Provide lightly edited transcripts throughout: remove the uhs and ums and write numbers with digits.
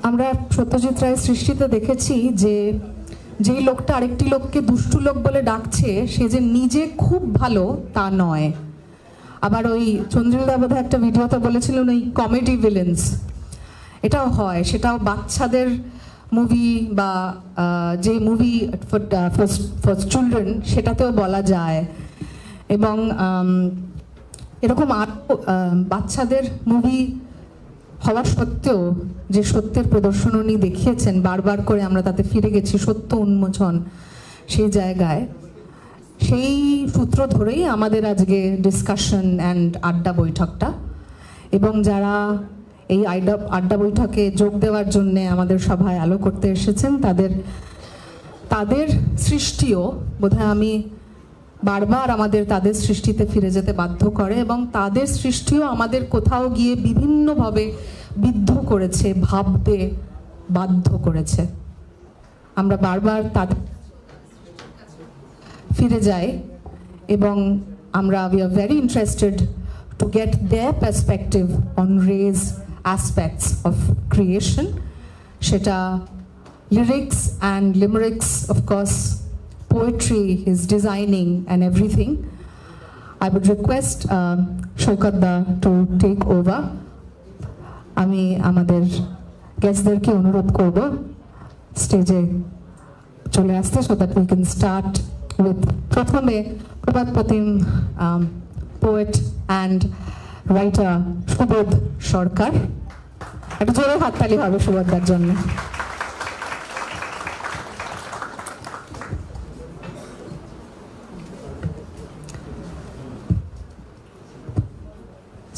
আমরা সত্যজিৎ রায়ের সৃষ্টিতে দেখেছি যে যেই লোকটা আরেকটি লোককে দুষ্টু লোক বলে ডাকছে সে যে নিজে খুব ভালো তা নয়। আবার ওই চন্দ্রিলদা বোধহয় একটা ভিডিওতে বলেছিলেন ওই কমেডি ভিলেন্স, এটাও হয়, সেটাও বাচ্চাদের মুভি বা যে মুভি ফর চিলড্রেন সেটাতেও বলা যায়। এবং এরকম আরও বাচ্চাদের মুভি হওয়া সত্ত্বেও যে সত্যের প্রদর্শন উনি দেখিয়েছেন, বারবার করে আমরা তাতে ফিরে গেছি, সত্য উন্মোচন সেই জায়গায়, সেই সূত্র ধরেই আমাদের আজকে ডিসকাশন অ্যান্ড আড্ডা বৈঠকটা। এবং যারা এই আড্ডা বৈঠকে যোগ দেওয়ার জন্যে আমাদের সভায় আলো করতে এসেছেন তাদের সৃষ্টিও বোধহয় আমি বারবার তাদের সৃষ্টিতে ফিরে যেতে বাধ্য করে, এবং তাদের সৃষ্টিও আমাদের কোথাও গিয়ে বিভিন্নভাবে বিদ্ধ করেছে, ভাবতে বাধ্য করেছে। আমরা বারবার তাদের ফিরে যাই এবং we are very interested to get their perspective on Ray's aspects of creation. সেটা lyrics and limericks, of course, poetry, his designing and everything. I would request Shoikat da to take over. আমি আমাদের গেস্টদেরকে অনুরোধ করব স্টেজে চলে আসতে, so that we can start with প্রথমে প্রভাত প্রতিম poet and writer Subodh সরকার। একটা জোরে হাততালি হবে সুবোধদার জন্য।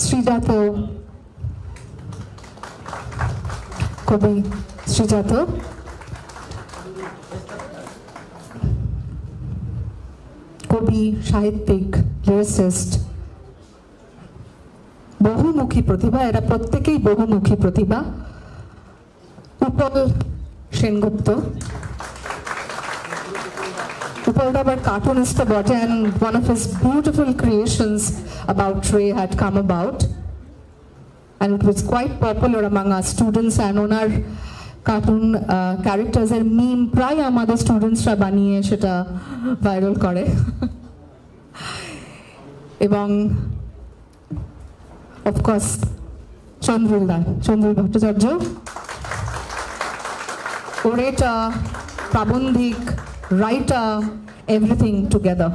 শ্রীজাত কবি, শ্রীজাত কবি, সাহিত্যিক, লিরিসিস্ট, বহুমুখী প্রতিভা, এরা প্রত্যেকেই বহুমুখী প্রতিভা। উপল সেনগুপ্ত, উপলটা আবার কার্টুনিস্টও বটে, and one of his beautiful creations about Ray had come about and it was quite popular among our students, and owner cartoon characters এর মিম প্রায় আমাদের স্টুডেন্টসরা বানিয়ে সেটা ভাইরাল করে। এবং অফকোর্স চন্দ্রিল ভট্টাচার্য, ওরেটার, প্রাবন্ধিক, writer, everything together.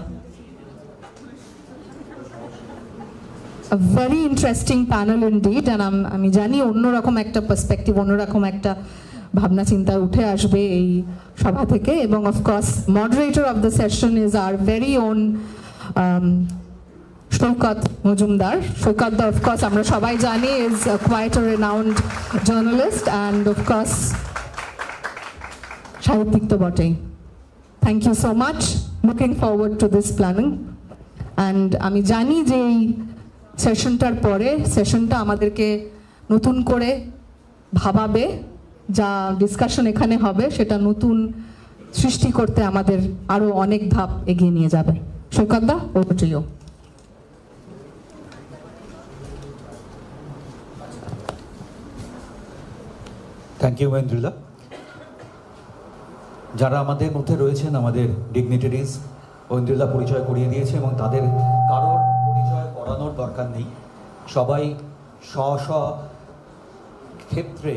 A very interesting panel indeed, and আমি জানি অন্যরকম একটা পার্সপেক্টিভ, অন্যরকম একটা ভাবনা চিন্তা উঠে আসবে এই সভা থেকে। এবং of course moderator of the session is our very own Saikat Majumdar. Saikat দা অফকোর্স আমরা সবাই জানি is quite a renowned journalist and of course সাহিত্যিক তো বটেই। Thank you so much, looking forward to this planning. And আমি জানি যে এই সেশনটার পরে সেশনটা আমাদেরকে নতুন করে ভাবাবে, যা ডিসকাশন এখানে হবে সেটা নতুন সৃষ্টি করতে আমাদের আরো অনেক ধাপ এগিয়ে নিয়ে যাবে। Saikat da, over to you. Thank you Mahendrila. যারা আমাদের মধ্যে রয়েছেন, আমাদের ডিগনিটারিজ, ঐন্দ্রিলা পরিচয় করিয়ে দিয়েছে এবং তাদের কারোর পরিচয় করানোর দরকার নেই। সবাই স্ব ক্ষেত্রে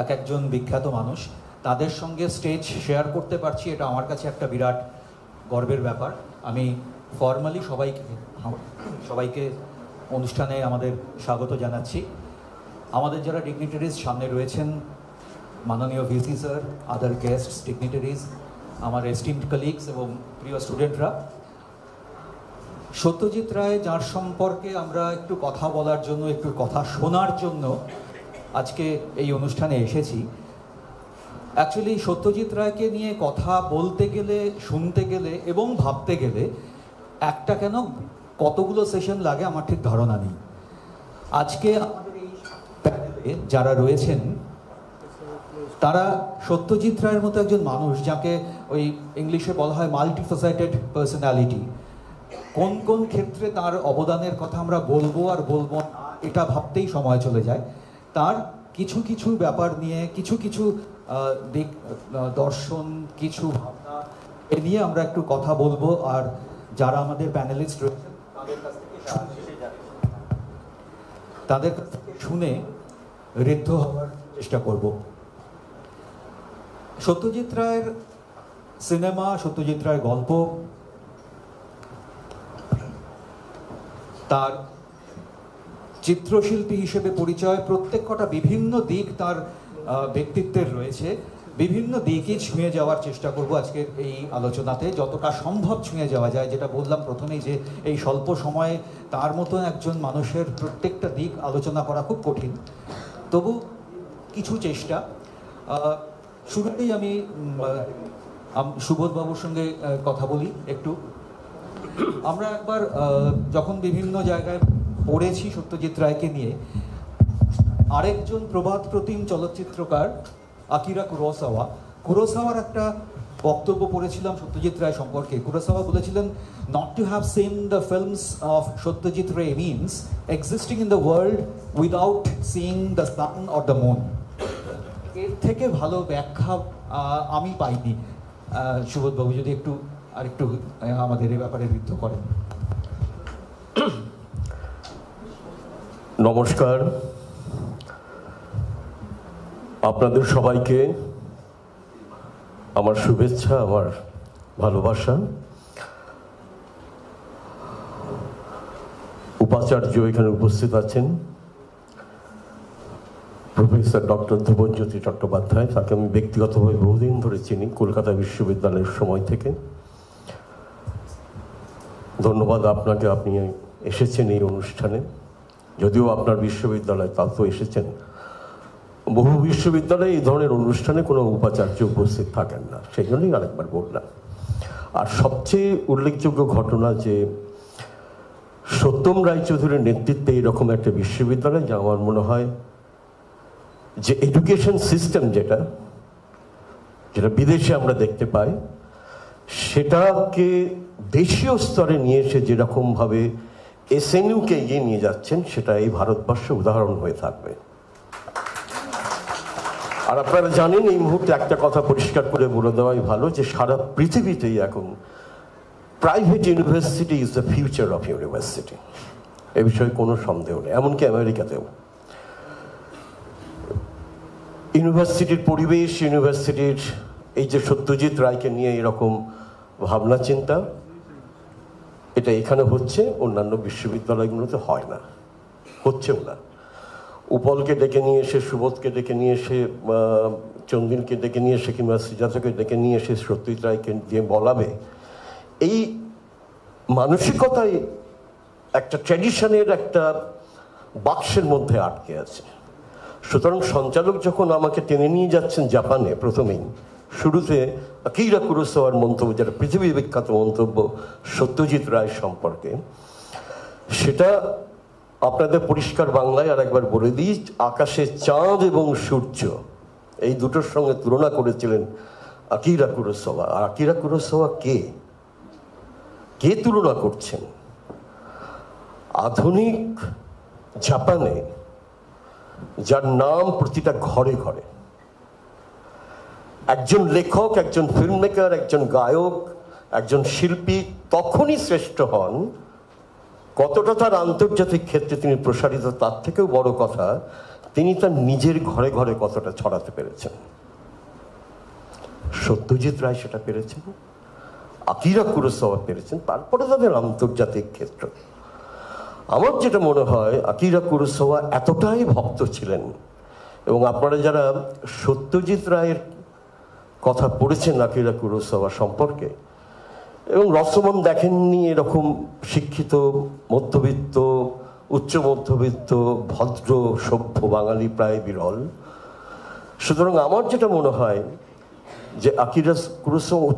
এক একজন বিখ্যাত মানুষ, তাদের সঙ্গে স্টেজ শেয়ার করতে পারছি, এটা আমার কাছে একটা বিরাট গর্বের ব্যাপার। আমি ফর্মালি সবাইকে অনুষ্ঠানে আমাদের স্বাগত জানাচ্ছি। আমাদের যারা ডিগনিটারিজ সামনে রয়েছেন, মাননীয় ভিসি স্যার, আদার গেস্টস, ডিগনিটারিজ, আমার এস্টিমড কলিগস এবং প্রিয় স্টুডেন্টরা, সত্যজিৎ রায় যার সম্পর্কে আমরা একটু কথা বলার জন্য, একটু কথা শোনার জন্য আজকে এই অনুষ্ঠানে এসেছি। অ্যাকচুয়ালি সত্যজিৎ রায়কে নিয়ে কথা বলতে গেলে, শুনতে গেলে এবং ভাবতে গেলে একটা কেন কতগুলো সেশন লাগে আমার ঠিক ধারণা নেই। আজকে আমাদের এই প্যানেলে যারা রয়েছেন তারা সত্যজিৎ রায়ের মতো একজন মানুষ, যাকে ওই ইংলিশে বলা হয় মাল্টিফেসেটেড পার্সোনালিটি। কোন কোন ক্ষেত্রে তার অবদানের কথা আমরা বলবো আর বলবো না, এটা ভাবতেই সময় চলে যায়। তার কিছু কিছু ব্যাপার নিয়ে কিছু কিছু দিক দর্শন কিছু ভাবনা এ নিয়ে আমরা একটু কথা বলবো, আর যারা আমাদের প্যানেলিস্ট রয়েছেন তাদের কাছ থেকে শুনে ঋদ্ধ হওয়ার চেষ্টা করব। সত্যজিৎ রায়ের সিনেমা, সত্যজিৎ রায়ের গল্প, তার চিত্রশিল্পী হিসেবে পরিচয়, প্রত্যেক কটা বিভিন্ন দিক তার ব্যক্তিত্বের রয়েছে। বিভিন্ন দিকই ছুঁয়ে যাওয়ার চেষ্টা করব আজকের এই আলোচনাতে, যতটা সম্ভব ছুঁয়ে যাওয়া যায়। যেটা বললাম প্রথমেই, যে এই স্বল্প সময়ে তার মতন একজন মানুষের প্রত্যেকটা দিক আলোচনা করা খুব কঠিন, তবু কিছু চেষ্টা। শুরুতেই আমি সুবোধবাবুর সঙ্গে কথা বলি একটু। আমরা একবার যখন বিভিন্ন জায়গায় পড়েছি সত্যজিৎ রায়কে নিয়ে, আরেকজন প্রবাদ প্রতিম চলচ্চিত্রকার আকিরা কুরোসাওয়ার একটা বক্তব্য পড়েছিলাম সত্যজিৎ রায় সম্পর্কে। কুরোসাওয়া বলেছিলেন, not to have seen the films of Satyajit Ray means existing in the world without seeing the sun or the moon. এর থেকে ভালো ব্যাখ্যা আমি পাইনি। সুবোধবাবু যদি একটু আরেকটু আমাদের এই ব্যাপারে ঋদ্ধ করেন। নমস্কার, আপনাদের সবাইকে আমার শুভেচ্ছা, আমার ভালোবাসা। উপাচার্য এখানে উপস্থিত আছেন, প্রফেসর ডক্টর ধ্রুবজ্যোতি চট্টোপাধ্যায়, তাকে আমি ব্যক্তিগতভাবে বহুদিন ধরে চিনি, কলকাতা বিশ্ববিদ্যালয়ের সময় থেকে। ধন্যবাদ আপনাকে, আপনি এসেছেন এই অনুষ্ঠানে। যদিও আপনার বিশ্ববিদ্যালয়, তা তো এসেছেন। বহু বিশ্ববিদ্যালয়ে এই ধরনের অনুষ্ঠানে কোনো উপাচার্য উপস্থিত থাকেন না, সেই জন্যই আরেকবার বললাম। আর সবচেয়ে উল্লেখযোগ্য ঘটনা যে সত্যম রায়চৌধুরীর নেতৃত্বে এরকম একটা বিশ্ববিদ্যালয়, যা আমার মনে হয় যে এডুকেশন সিস্টেম যেটা বিদেশে আমরা দেখতে পাই, সেটাকে দেশীয় স্তরে নিয়ে এসে যেরকমভাবে এসএনইউকে এগিয়ে নিয়ে যাচ্ছেন, সেটা এই ভারতবর্ষে উদাহরণ হয়ে থাকবে। আর আপনারা জানেন, এই মুহূর্তে একটা কথা পরিষ্কার করে বলে দেওয়াই ভালো, যে সারা পৃথিবীতেই এখন private university is the future of university, এ বিষয়ে কোনো সন্দেহ নেই। এমনকি আমেরিকাতেও ইউনিভার্সিটির পরিবেশ, ইউনিভার্সিটির এই যে সত্যজিৎ রায়কে নিয়ে এরকম ভাবনা চিন্তা, এটা এখানে হচ্ছে, অন্যান্য বিশ্ববিদ্যালয়গুলোতে হয় না, হচ্ছেও না। উপলকে ডেকে নিয়ে এসে, সুবোধকে ডেকে নিয়ে এসে, চন্দিনকে ডেকে নিয়ে এসে, কিংবা শ্রীজাতকে ডেকে নিয়ে এসে সত্যজিৎ রায়কে দিয়ে বলাবে, এই মানসিকতায় একটা ট্র্যাডিশনের একটা বাক্সের মধ্যে আটকে আছে। সুতরাং সঞ্চালক যখন আমাকে টেনে নিয়ে যাচ্ছেন জাপানে, প্রথমেই শুরুতে আকিরা কুরোসাওয়ার মন্তব্য, যেটা পৃথিবী বিখ্যাত মন্তব্য সত্যজিৎ রায় সম্পর্কে, সেটা আপনাদের পরিষ্কার বাংলায় আর একবার বলে দিই। আকাশে চাঁদ এবং সূর্য, এই দুটোর সঙ্গে তুলনা করেছিলেন আকিরা কুরোসাওয়া। আর আকিরা কুরোসাওয়া কে তুলনা করছেন? আধুনিক জাপানে, যার নাম প্রতিটা ঘরে ঘরে, একজন লেখক, একজন ফিল্ম মেকার, একজন গায়ক, একজন শিল্পী তখনই শ্রেষ্ঠ হন কতটা তার আন্তর্জাতিক ক্ষেত্রে তিনি প্রসারিত, তার থেকেও বড় কথা তিনি তার নিজের ঘরে ঘরে কতটা ছড়াতে পেরেছেন। সত্যজিৎ রায় সেটা পেরেছেন, আকিরা কুরোসাওয়া পেরেছেন, তারপরে তাদের আন্তর্জাতিক ক্ষেত্র। আমার যেটা মনে হয়, আকিরা কুরোসাওয়া এতটাই ভক্ত ছিলেন, এবং আপনারা যারা সত্যজিৎ রায়ের কথা পড়েছেন আকিরা কুরোসাওয়া সম্পর্কে, এবং রসমন দেখেননি এরকম শিক্ষিত, মধ্যবিত্ত, উচ্চ মধ্যবিত্ত, ভদ্র, সভ্য বাঙালি প্রায় বিরল। সুতরাং আমার যেটা মনে হয় যে আকিরা কুরোসাওয়া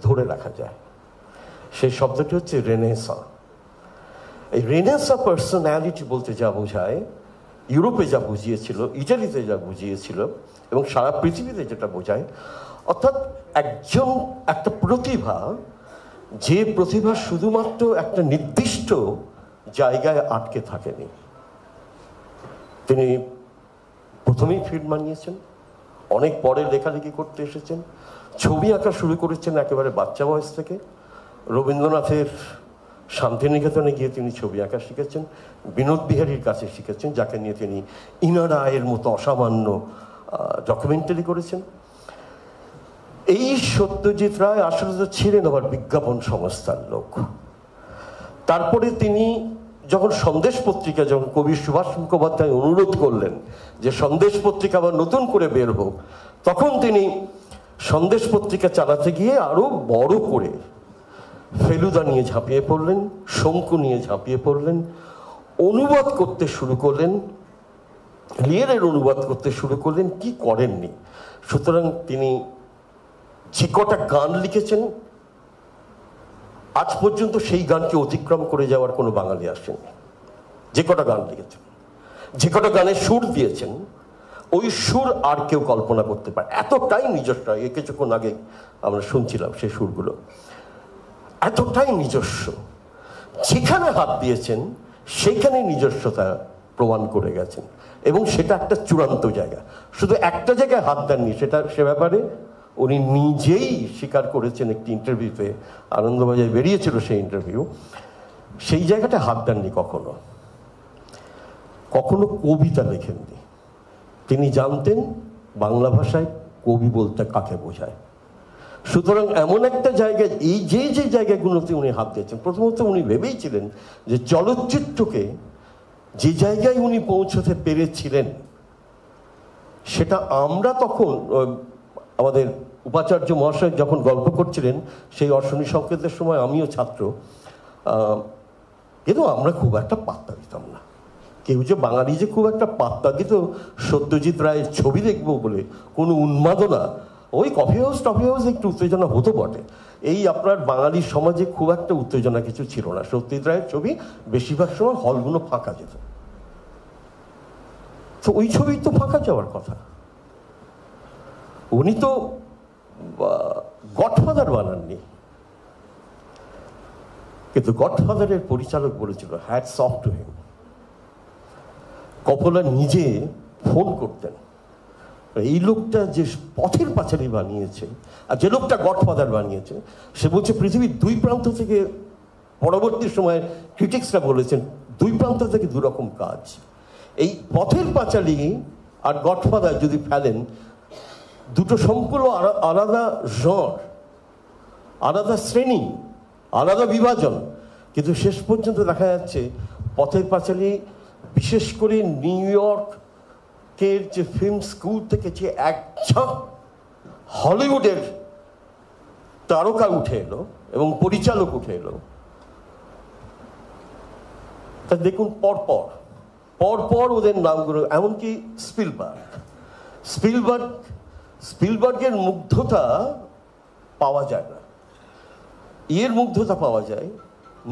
ধরে রাখা যায়। সেই শব্দটি হচ্ছে রেনেসা। এই রেনেসা পার্সোনালিটি বলতে যা বোঝায়, ইউরোপে যা বুঝিয়েছিল, ইটালিতে যা বুঝিয়েছিল এবং সারা পৃথিবীতে যেটা বোঝায়, অর্থাৎ একটা প্রতিভা, যে প্রতিভা শুধুমাত্র একটা নির্দিষ্ট জায়গায় আটকে থাকেনি। তিনি প্রথমেই ফিল্ম বানিয়েছেন, অনেক পরে লেখালেখি করতে এসেছেন, ছবি আঁকা শুরু করেছেন একেবারে বাচ্চা বয়স থেকে। রবীন্দ্রনাথের শান্তিনিকেতনে গিয়ে তিনি ছবি আঁকা শিখেছেন, বিনোদ বিহারীর কাছে শিখেছেন, যাকে নিয়ে তিনি ইনার আয়ের মতো অসামান্য ডকুমেন্টারি করেছেন। এই সত্যজিৎ রায় আসলে তো ছিলেন আবার বিজ্ঞাপন সংস্থার লোক। তারপরে তিনি যখন সন্দেশ পত্রিকা, যখন কবি সুভাষ মুখোপাধ্যায় অনুরোধ করলেন যে সন্দেশ পত্রিকা আবার নতুন করে বের হোক, তখন তিনি সন্দেশ পত্রিকা চালাতে গিয়ে আরো বড় করে ফেলুদা নিয়ে ঝাঁপিয়ে পড়লেন, শঙ্কু নিয়ে ঝাঁপিয়ে পড়লেন, অনুবাদ করতে শুরু করলেন, লিয়ারের অনুবাদ করতে শুরু করলেন, কি করেননি। সুতরাং তিনি যে কটা গান লিখেছেন, আজ পর্যন্ত সেই গানকে অতিক্রম করে যাওয়ার কোনো বাঙালি আসেনি। যে কটা গান লিখেছেন, যে কটা গানের সুর দিয়েছেন, ওই সুর আর কেউ কল্পনা করতে পারে, এতটাই নিজস্ব। এই কিছুক্ষণ আগে আমরা শুনছিলাম সেই সুরগুলো, এতটাই নিজস্ব। যেখানে হাত দিয়েছেন সেখানে নিজস্বতা প্রমাণ করে গেছেন, এবং সেটা একটা চূড়ান্ত জায়গা। শুধু একটা জায়গায় হাত দেননি, সে ব্যাপারে উনি নিজেই স্বীকার করেছেন একটি ইন্টারভিউতে, আনন্দবাজারে বেরিয়েছিল সেই ইন্টারভিউ। সেই জায়গাটা হাত দেননি কখনো। কখনো কবিতা লেখেননি। তিনি জানতেন বাংলা ভাষায় কবি বলতে কাকে বোঝায়। সুতরাং এমন একটা জায়গায়, এই যে জায়গাগুলোতে উনি হাত দিয়েছেন, প্রথমত উনি ভেবেইছিলেন যে চলচ্চিত্রকে যে জায়গায় উনি পৌঁছতে পেরেছিলেন, সেটা আমরা তখন, আমাদের উপাচার্য মহাশয় যখন গল্প করছিলেন সেই অশ্বনী সংকেতের সময়, আমিও ছাত্র, কিন্তু আমরা খুব একটা পাত্তা দিতাম না। কেউ যে বাঙালি যে খুব একটা পাত্তা দিত সত্যজিৎ রায়ের ছবি দেখবো বলে, কোনো উন্মাদনা, ওই কফি হাউস একটু উত্তেজনা হতো বটে। এই আপনার বাঙালি সমাজে খুব একটা উত্তেজনা কিছু ছিল না। সত্যজিৎ রায়ের ছবি বেশিরভাগ সময় হলগুলো ফাঁকা যেত, তো ওই ছবি তো ফাঁকা যাওয়ার কথা। উনি তো গডফাদার বানাননি, কিন্তু গডফাদারের পরিচালক বলেছিল হ্যাটস অফ টু হিম। কপোলা নিজে ফোন করতেন, এই লোকটা যে পথের পাঁচালী বানিয়েছে আর যে লোকটা গডফাদার বানিয়েছে, সে বলছে পৃথিবীর দুই প্রান্ত থেকে, পরবর্তী সময়ে ক্রিটিক্সরা বলেছেন দুই প্রান্ত থেকে দুরকম কাজ। এই পথের পাঁচালী আর গডফাদার যদি ফেলেন, দুটো সম্পূর্ণ আলাদা জনর, আলাদা শ্রেণী, আলাদা বিভাজন, কিন্তু শেষ পর্যন্ত দেখা যাচ্ছে পথের পাঁচালী বিশেষ করে নিউ ইয়র্কের যে ফিল্ম স্কুল থেকে যে এক ঝাঁক হলিউডের তারকা উঠে এলো এবং পরিচালক উঠে এলো, তা দেখুন পরপর ওদের নামগুলো, এমনকি স্পিলবার্গের মুগ্ধতা পাওয়া যায় না, এর মুগ্ধতা পাওয়া যায়,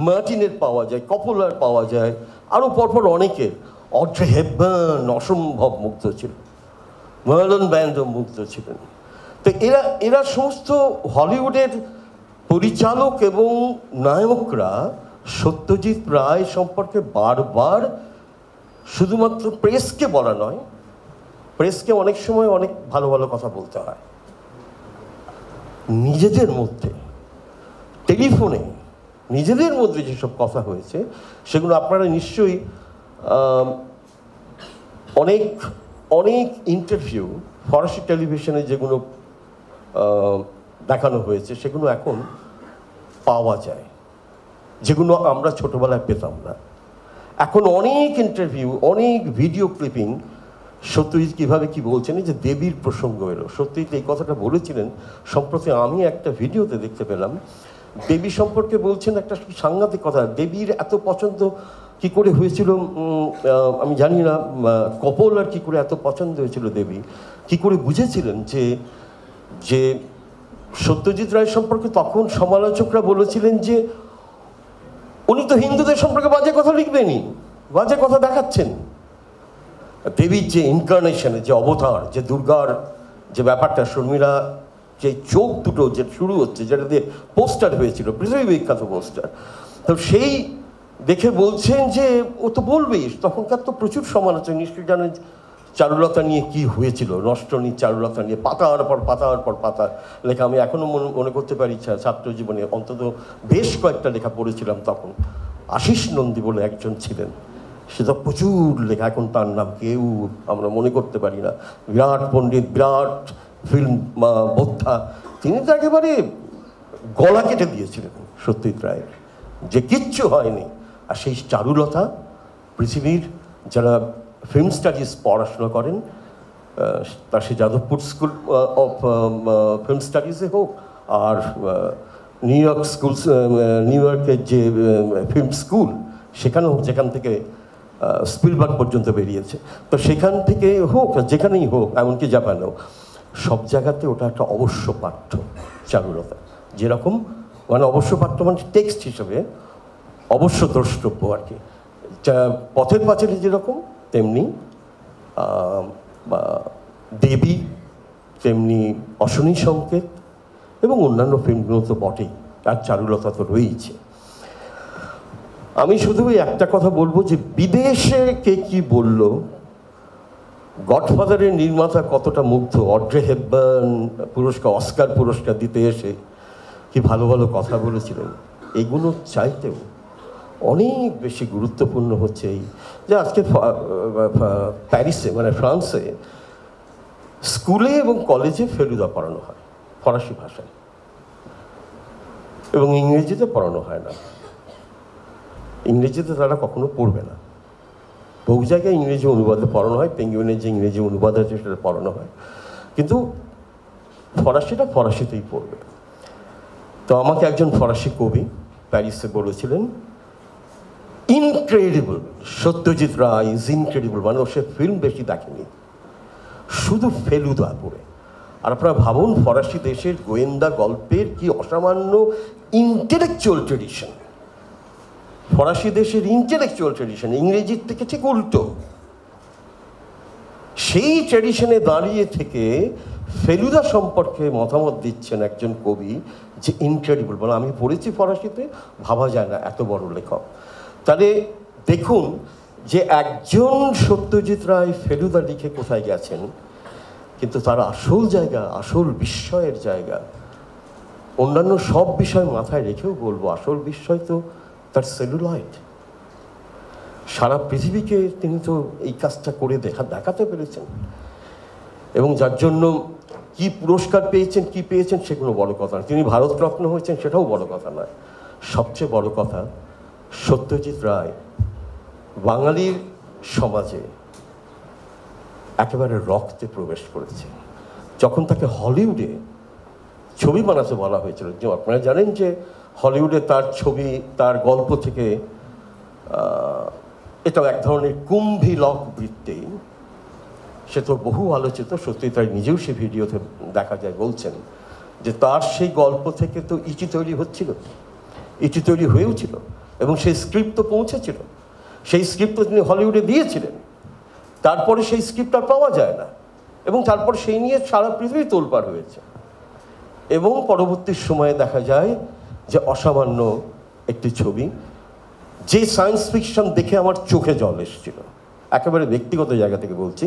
মার্টিনের পাওয়া যায়, কপোলার পাওয়া যায়, আরও পরপর অনেকের। অড্রে হেপবার্ন অসম্ভব মুগ্ধ ছিল, মার্লন ব্র্যান্ডো মুগ্ধ ছিলেন। তো এরা সমস্ত হলিউডের পরিচালক এবং নায়করা সত্যজিৎ রায় সম্পর্কে বারবার, শুধুমাত্র প্রেসকে বলা নয়, প্রেসকে অনেক সময় অনেক ভালো ভালো কথা বলতে হয়, নিজেদের মধ্যে টেলিফোনে নিজেদের মধ্যে যেসব কথা হয়েছে সেগুলো আপনারা নিশ্চয়ই অনেক ইন্টারভিউ ফরাসি টেলিভিশনে যেগুলো দেখানো হয়েছে সেগুলো এখন পাওয়া যায়, যেগুলো আমরা ছোটবেলায় পেতাম না। এখন অনেক ইন্টারভিউ, অনেক ভিডিও ক্লিপিং সত্যজিৎ কীভাবে কি বলছেন, যে দেবীর প্রসঙ্গ এলো। সত্যজিৎ এই কথাটা বলেছিলেন, সম্প্রতি আমি একটা ভিডিওতে দেখতে পেলাম, দেবী সম্পর্কে বলছেন একটা সাংঘাতিক কথা। দেবীর এত পছন্দ কি করে হয়েছিল আমি জানি না, কপোলার কি করে এত পছন্দ হয়েছিল দেবী, কি করে বুঝেছিলেন যে সত্যজিৎ রায় সম্পর্কে তখন সমালোচকরা বলেছিলেন যে উনি তো হিন্দুদের সম্পর্কে বাজে কথা লিখবেনই, বাজে কথা দেখাচ্ছেন। দেবীর যে ইনকার্নেশনে যে অবতার, যে দুর্গার যে ব্যাপারটা, শর্মিলা যে চোখ দুটো যে শুরু হচ্ছে, যেটা দিয়ে পোস্টার হয়েছিল, পৃথিবী বিখ্যাত পোস্টার, তো সেই দেখে বলছেন যে ও তো বলবেই। তখনকার তো প্রচুর সমালোচনা, নিশ্চয়ই জানেন চারুলতা নিয়ে কি হয়েছিল, নষ্টনী চারুলতা নিয়ে পাতার পর পাতার পর পাতা লেখা। আমি এখনো মনে করতে পারি ছাত্র জীবনে অন্তত বেশ কয়েকটা লেখা পড়েছিলাম তখন। আশিস নন্দী বলে একজন ছিলেন, সে তো প্রচুর লেখা, এখন তার নাম কেউ আমরা মনে করতে পারি না। বিরাট পণ্ডিত, বিরাট ফিল্ম বোদ্ধা, তিনি তো একেবারে গলা কেটে দিয়েছিলেন সত্যজিৎ রায়ের, যে কিচ্ছু হয়নি। আর সেই চারুলতা পৃথিবীর যারা ফিল্ম স্টাডিজ পড়াশোনা করেন, তা সে যাদবপুর স্কুল অফ ফিল্ম স্টাডিজে হোক, আর নিউ ইয়র্কের যে ফিল্ম স্কুল সেখানে হোক, যেখান থেকে স্পিলবার্গ পর্যন্ত বেরিয়েছে, তো সেখান থেকে হোক, যেখানেই হোক, এমনকি জাপানেও, সব জায়গাতে ওটা একটা অবশ্য পাঠ্য চারুলতা। যেরকম মানে অবশ্য পাঠ্য মানে টেক্সট হিসেবে অবশ্য দ্রষ্টব্য আর কি। পথের পাঁচালী যেরকম, তেমনি দেবী, তেমনি অশনি সংকেত এবং অন্যান্য ফিল্মগুলো তো বটেই, আর চারুলতা তো রয়েছে। আমি শুধু একটা কথা বলবো যে বিদেশে কে কি বলল, গডফাদারের নির্মাতা কতটা মুগ্ধ, অড্রে হেপবার্ন পুরস্কার, অস্কার পুরস্কার দিতে এসে কি ভালো ভালো কথা বলেছিলেন। এগুলো চাইতেও অনেক বেশি গুরুত্বপূর্ণ হচ্ছে এই যে আজকে প্যারিসে মানে ফ্রান্সে স্কুলে এবং কলেজে ফেলুদা পড়ানো হয় ফরাসি ভাষায়, এবং ইংরেজিতে পড়ানো হয় না। ইংরেজিতে তারা কখনো পড়বে না। বহু জায়গায় ইংরেজি অনুবাদে পড়ানো হয়, পেঙ্গুইনের যে ইংরেজি অনুবাদ আছে সেটা পড়ানো হয়, কিন্তু ফরাসিটা ফরাসিতেই পড়বে। তো আমাকে একজন ফরাসি কবি প্যারিসে বলেছিলেন, incredible, Satyajit Ray is incredible, মানে সে ফিল্ম বেশি দেখেনি, শুধু ফেলুদা পড়ে। আর আপনারা ভাবুন, ফরাসি দেশের গোয়েন্দা গল্পের কি অসামান্য ইন্টেলেকচুয়াল ট্রেডিশন, ফরাসি দেশের ইন্টেলেকচুয়াল ট্রেডিশন ইংরেজির থেকে ঠিক উল্টো। সেই ট্রেডিশনে দাঁড়িয়ে থেকে ফেলুদা সম্পর্কে মতামত দিচ্ছেন একজন কবি যে ইনক্রেডিবল, মানে আমি পড়েছি ফরাসিতে, ভাবা যায় না এত বড় লেখক। তাহলে দেখুন যে একজন সত্যজিৎ রায় ফেলুদা লিখে কোথায় গেছেন, কিন্তু তার আসল জায়গা, আসল বিস্ময়ের জায়গা, অন্যান্য সব বিষয় মাথায় রেখেও বলবো, আসল বিস্ময় তো তার সেলুলয়েড। সারা পৃথিবীকে তিনি তো এই কাজটা করে দেখাতে পেরেছেন, এবং যার জন্য কি পুরস্কার পেয়েছেন, কি পেয়েছেন সেগুলো বড় কথা না। তিনি ভারতরত্ন হয়েছেন সেটাও বড় কথা নয়। সবচেয়ে বড় কথা, সত্যজিৎ রায় বাঙালির সমাজে একেবারে রক্তে প্রবেশ করেছে। যখন তাকে হলিউডে ছবি বানাতে বলা হয়েছিল, যে আপনারা জানেন যে হলিউডে তার ছবি, তার গল্প থেকে এটাও এক ধরনের কুম্ভিলক বৃত্তি, সে তো বহু আলোচিত। সত্যি তাই নিজেও সে ভিডিওতে দেখা যায়, বলছেন যে তার সেই গল্প থেকে তো ইটি তৈরি হচ্ছিল, ইটি তৈরি হয়েও ছিল, এবং সেই স্ক্রিপ্ট তো পৌঁছেছিল, সেই স্ক্রিপ্ট তো তিনি হলিউডে দিয়েছিলেন। তারপরে সেই স্ক্রিপ্ট আর পাওয়া যায় না, এবং তারপর সেই নিয়ে সারা পৃথিবী তোলপাড় হয়েছে, এবং পরবর্তী সময়ে দেখা যায় যে অসামান্য একটি ছবি, যে সায়েন্স ফিকশন দেখে আমার চোখে জল এসেছিল। একেবারে ব্যক্তিগত জায়গা থেকে বলছি,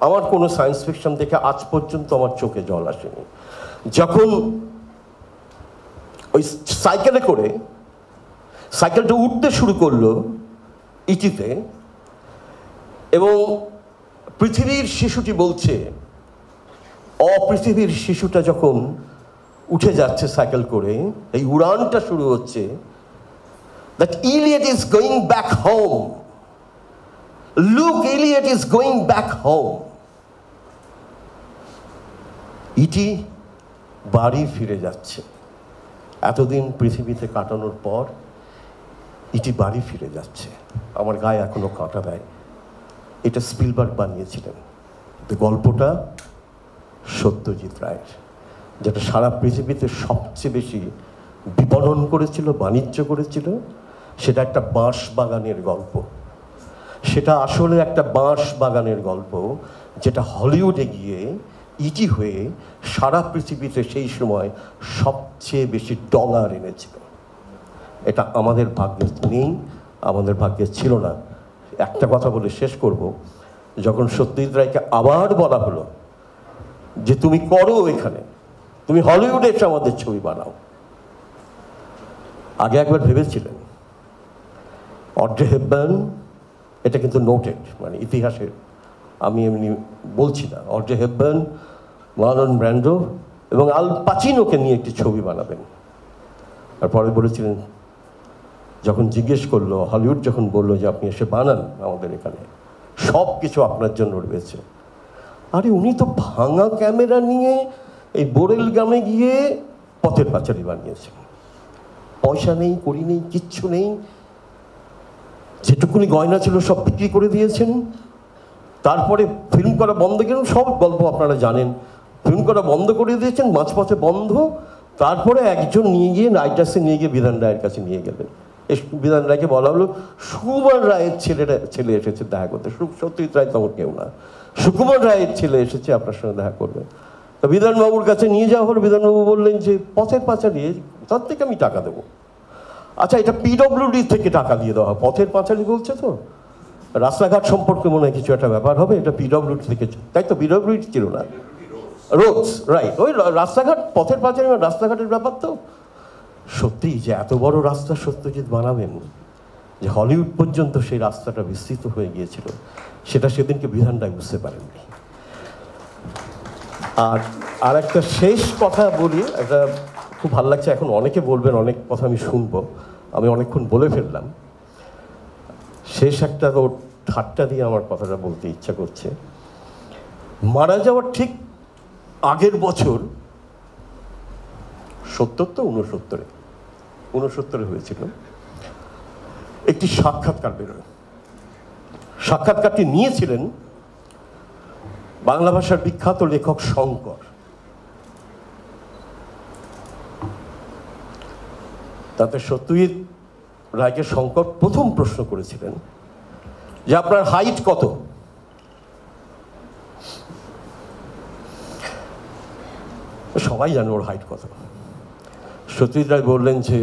আমার কোনো সায়েন্স ফিকশন দেখে আজ পর্যন্ত আমার চোখে জল আসেনি। যখন ওই সাইকেলে করে সাইকেলটা উঠতে শুরু করলো ইটিতে, এবং পৃথিবীর শিশুটি বলছে, অপৃথিবীর শিশুটা যখন উঠে যাচ্ছে সাইকেল করে, এই উড়ানটা শুরু হচ্ছে, that Elliot is going back home. Luke, Elliot is going back home. ইটি বাড়ি ফিরে যাচ্ছে। এতদিন পৃথিবীতে কাটানোর পর ইটি বাড়ি ফিরে যাচ্ছে। আমার গায়ে এখনো কাঁটা দেয়। এটা স্পিলবার্গ বানিয়েছিলেন, গল্পটা সত্যজিৎ রায়ের। যেটা সারা পৃথিবীতে সবচেয়ে বেশি বিপণন করেছিল, বাণিজ্য করেছিল, সেটা একটা বাঁশ বাগানের গল্প। সেটা আসলে একটা বাঁশ বাগানের গল্প, যেটা হলিউডে গিয়ে ইটি হয়ে সারা পৃথিবীতে সেই সময় সবচেয়ে বেশি ডলার এনেছিল। এটা আমাদের ভাগ্যে নেই, আমাদের ভাগ্যে ছিল না। একটা কথা বলে শেষ করব, যখন সত্যজিৎ রায়কে আবার বলা হলো যে তুমি করো এখানে, তুমি হলিউডে এসে আমাদের ছবি বানাও, আগে একবার ভেবেছিলেন। অড্রে হেপবার্ন, এটা কিন্তু নোটেড, মানে ইতিহাসের, আমি এমনি বলছি না। অড্রে হেপবার্ন, মার্লন ব্র্যান্ডো এবং আল পাচিনোকে নিয়ে একটি ছবি বানাবেন। আর পরে বলেছিলেন, যখন জিজ্ঞেস করলো, হলিউড যখন বললো যে আপনি এসে বানান আমাদের এখানে, সব কিছু আপনার জন্য রয়েছে। আরে উনি তো ভাঙা ক্যামেরা নিয়ে এই বোরেল গ্রামে গিয়ে পথের পাঁচালী বানিয়েছেন। পয়সা নেই, কড়ি নেই, কিচ্ছু নেই, যেটুকুনি গয়না ছিল সব বিক্রি করে দিয়েছেন। তারপরে ফিল্ম করা বন্ধ করেন, সব গল্প আপনারা জানেন। ফিল্ম করা বন্ধ করে দিয়েছেন, মাঝপথে বন্ধ। তারপরে একজন নিয়ে গিয়ে নাইটাসে নিয়ে গিয়ে বিধান রায়ের কাছে নিয়ে গেলেন। বিধান রায়কে বলা হলো সুকুমার রায়ের ছেলে এসেছে দেখা করতে। সত্যজিৎ রায় তখন কেউ না, সুকুমার রায়ের ছেলে এসেছে আপনার সঙ্গে দেখা করবে। তো বিধানবাবুর কাছে নিয়ে যাওয়া হলো। বিধানবাবু বললেন যে পথের পাঁচালী, তার থেকে আমি টাকা দেবো। আচ্ছা, এটা পিডব্লিউডি থেকে টাকা দিয়ে দেওয়া হয়। পথের পাঁচালী বলছে তো, রাস্তাঘাট সম্পর্কে মনে হয় কিছু একটা ব্যাপার হবে, এটা পিডব্লিউডি থেকে, তাই তো? পিডব্লিউডি ছিল না, রোডস, রাইট। ওই রাস্তাঘাট, পথের পাঁচালী রাস্তাঘাটের ব্যাপার তো। সত্যি যে এত বড় রাস্তা সত্যজিৎ বানাবেন, যে হলিউড পর্যন্ত সেই রাস্তাটা বিস্তৃত হয়ে গিয়েছিল, সেটা সেদিনকে বিধান রায় বুঝতে পারেননি। আর একটা শেষ কথা বলি, একটা খুব ভালো লাগছে। এখন অনেকে বলবেন, অনেক কথা আমি শুনবো, আমি অনেকক্ষণ বলে ফেললাম। শেষ একটা তো ঠাট্টা দিয়ে আমার কথাটা বলতে ইচ্ছা করছে। মারা যাওয়ার ঠিক আগের বছর, 70 তো 69 হয়েছিল, একটি সাক্ষাৎকার বেরোয়। সাক্ষাৎকারটি নিয়েছিলেন বাংলা ভাষার বিখ্যাত লেখক শঙ্কর। তাতে সত্যজিৎ রায়কে শঙ্কর প্রথম প্রশ্ন করেছিলেন যে আপনার হাইট কত? সবাই জানে ওর হাইট কত। সত্যজিৎ রায় বললেন যে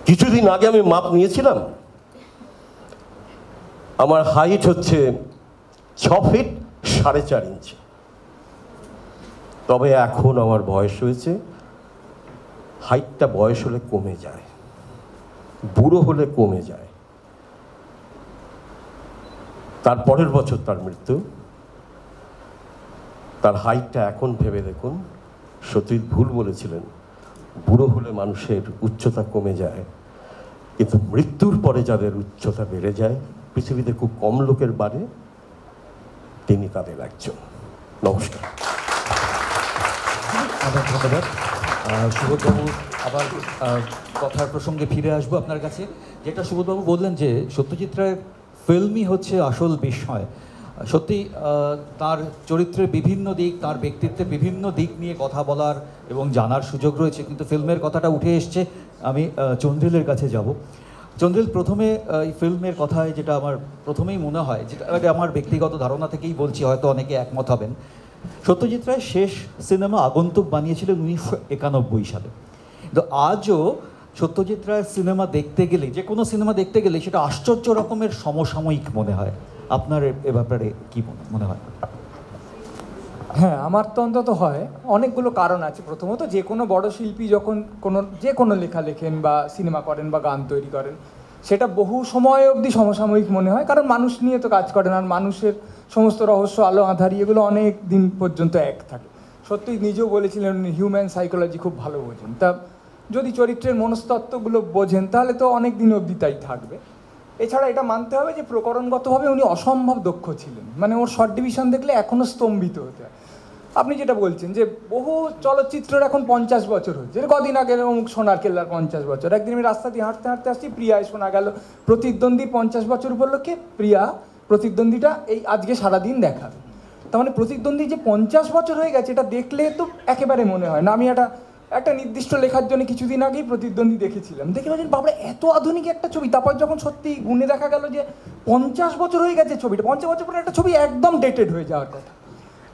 কিছুদিন আগে আমি মাপ নিয়েছিলাম, আমার হাইট হচ্ছে 6 ফিট 4.5 ইঞ্চি। তবে এখন আমার বয়স হয়েছে, হাইটটা বয়স হলে কমে যায়, বুড়ো হলে কমে যায়। তার পরের বছর তার মৃত্যু। তার হাইটটা এখন ভেবে দেখুন, সত্যজিৎ ভুল বলেছিলেন। বুড়ো হলে মানুষের উচ্চতা কমে যায়, কিন্তু মৃত্যুর পরে যাদের উচ্চতা বেড়ে যায়, পৃথিবীতে খুব কম লোকের বাড়ে, তিনি তাদের একজন। নমস্কার। অনেক ধন্যবাদ সুবোধবাবু। আবার কথার প্রসঙ্গে ফিরে আসবো আপনার কাছে। যেটা সুবোধবাবু বললেন যে সত্যজিৎ রায়ের ফিল্মই হচ্ছে আসল বিষয়। সত্যি তার চরিত্রের বিভিন্ন দিক, তার ব্যক্তিত্বের বিভিন্ন দিক নিয়ে কথা বলার এবং জানার সুযোগ রয়েছে, কিন্তু ফিল্মের কথাটা উঠে এসছে। আমি চন্দ্রিলের কাছে যাব। চন্দ্রিল, প্রথমে এই ফিল্মের কথায় যেটা আমার প্রথমেই মনে হয়, যেটা আমার ব্যক্তিগত ধারণা থেকেই বলছি, হয়তো অনেকে একমত হবেন, সত্যজিৎ রায় শেষ সিনেমা আগন্তুক বানিয়েছিলেন 1991 সালে। কিন্তু আজও সত্যজিৎ রায়ের সিনেমা দেখতে গেলে, যে কোনো সিনেমা দেখতে গেলে, সেটা আশ্চর্য রকমের সমসাময়িক মনে হয়। আপনার এ ব্যাপারে কি মনে হয়? হ্যাঁ, আমার তো অন্তত হয়। অনেকগুলো কারণ আছে। প্রথমত, যে কোনো বড় শিল্পী যখন যে কোনো লেখা লেখেন বা সিনেমা করেন বা গান তৈরি করেন, সেটা বহু সময় অবধি সমসাময়িক মনে হয়, কারণ মানুষ নিয়ে তো কাজ করেন, আর মানুষের সমস্ত রহস্য, আলো আঁধারি, এগুলো অনেক দিন পর্যন্ত এক থাকে। সত্যি নিজেও বলেছিলেন হিউম্যান সাইকোলজি খুব ভালো বোঝেন। তা যদি চরিত্রের মনস্তত্ত্বগুলো বোঝেন, তাহলে তো অনেক দিন অবধি তাই থাকবে। এছাড়া এটা মানতে হবে যে প্রকরণগতভাবে উনি অসম্ভব দক্ষ ছিলেন। মানে ওর শর্ট ডিভিশন দেখলে এখনও স্তম্ভিত হতে হয়। আপনি যেটা বলছেন যে বহু চলচ্চিত্রের এখন 50 বছর হচ্ছে, কদিন আগে অমুক সোনার কেল্লার 50 বছর। একদিন আমি রাস্তা দিয়ে হাঁটতে হাঁটতে আসছি, প্রিয়ায় শোনা গেল প্রতিদ্বন্দ্বীর 50 বছর উপলক্ষে প্রিয়া প্রতিদ্বন্দ্বীটা এই আজকে সারাদিন দেখাবে। তার মানে প্রতিদ্বন্দ্বী যে 50 বছর হয়ে গেছে এটা দেখলে তো একেবারে মনে হয় না। আমি একটা নির্দিষ্ট লেখার জন্য কিছুদিন আগেই প্রতিদ্বন্দ্বী দেখেছিলাম, দেখে ভাবছেন বাবরা এত আধুনিক একটা ছবি। তারপর যখন সত্যি গুণে দেখা গেল যে 50 বছর হয়ে গেছে ছবিটা, 50 বছর পরে একটা ছবি একদম ডেটেড হয়ে যাওয়ার কথা,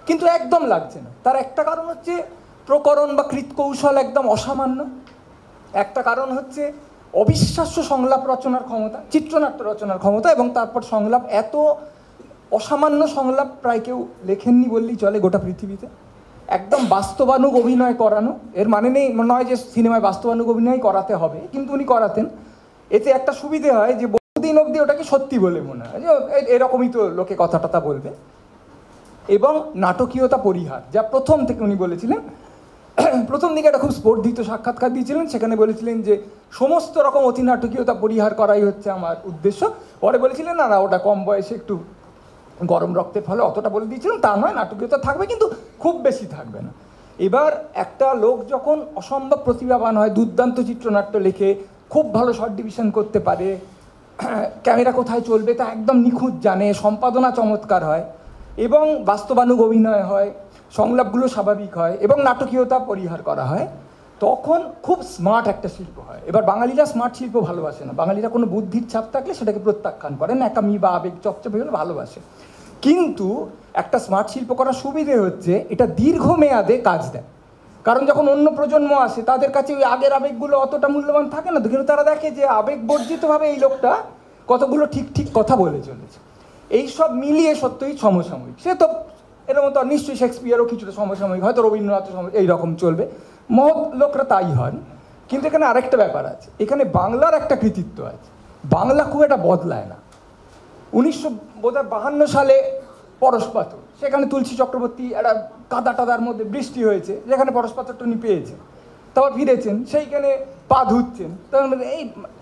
কিন্তু একদম লাগছে না। তার একটা কারণ হচ্ছে প্রকরণ বা কৃৎকৌশল একদম অসামান্য, একটা কারণ হচ্ছে অবিশ্বাস্য সংলাপ রচনার ক্ষমতা, চিত্রনাট্য রচনার ক্ষমতা, এবং তারপর সংলাপ এত অসামান্য সংলাপ প্রায় কেউ লেখেননি বললেই চলে গোটা পৃথিবীতে। একদম বাস্তবানুগ অভিনয় করানো, এর মানে নয় যে সিনেমায় বাস্তবানুগ অভিনয় করাতে হবে, কিন্তু উনি করাতেন। এতে একটা সুবিধে হয় যে বহুদিন অবধি ওটাকে সত্যি বলে মনে হয়, যে এরকমই তো লোকে কথা টথা বলবে। এবং নাটকীয়তা পরিহার, যা প্রথম থেকে উনি বলেছিলেন। প্রথম দিকে একটা খুব স্পর্ধিত সাক্ষাৎকার দিয়েছিলেন, সেখানে বলেছিলেন যে সমস্ত রকম অতি নাটকীয়তা পরিহার করাই হচ্ছে আমার উদ্দেশ্য। পরে বলেছিলেন না ওটা কম বয়সে একটু গরম রক্তের ফলে অতটা বলে দিয়েছিলাম, তা নয়, নাটকীয়তা থাকবে কিন্তু খুব বেশি থাকবে না। এবার একটা লোক যখন অসম্ভব প্রতিভাবান হয়, দুর্দান্ত চিত্রনাট্য লেখে, খুব ভালো শর্ট ডিভিশন করতে পারে, ক্যামেরা কোথায় চলবে তা একদম নিখুঁত জানে, সম্পাদনা চমৎকার হয়, এবং বাস্তবানুগ অভিনয় হয়, সংলাপগুলো স্বাভাবিক হয়, এবং নাটকীয়তা পরিহার করা হয়, তখন খুব স্মার্ট একটা শিল্প হয়। এবার বাঙালিরা স্মার্ট শিল্প ভালোবাসে না, বাঙালিরা কোনো বুদ্ধির ছাপ থাকলে সেটাকে প্রত্যাখ্যান করে, ন্যাকামি বা আবেগ চপচপে হলে ভালোবাসে। কিন্তু একটা স্মার্ট শিল্প করার সুবিধে হচ্ছে এটা দীর্ঘমেয়াদে কাজ দেয়। কারণ যখন অন্য প্রজন্ম আসে তাদের কাছে ওই আগের আবেগগুলো অতটা মূল্যবান থাকে না, কিন্তু তারা দেখে যে আবেগ বর্জিতভাবে এই লোকটা কতগুলো ঠিক ঠিক কথা বলে চলেছে। এইসব মিলিয়ে সত্যই সমসাময়িক। সে তো এর মতো নিশ্চয়ই শেক্সপিয়ারও কিছুটা সমসাময়িক, হয়তো রবীন্দ্রনাথ এইরকম চলবে, মহৎ লোকরা তাই হন। কিন্তু এখানে আরেকটা ব্যাপার আছে, এখানে বাংলার একটা কৃতিত্ব আছে। বাংলা খুব একটা বদলায় না। 1952 সালে পরশপাথর, সেখানে তুলসী চক্রবর্তী একটা কাদা টাদার মধ্যে বৃষ্টি হয়েছে, যেখানে পরশপাথরটা উনি পেয়েছেন, তারপর ফিরেছেন, সেইখানে পা ধুচ্ছেন, তার মধ্যে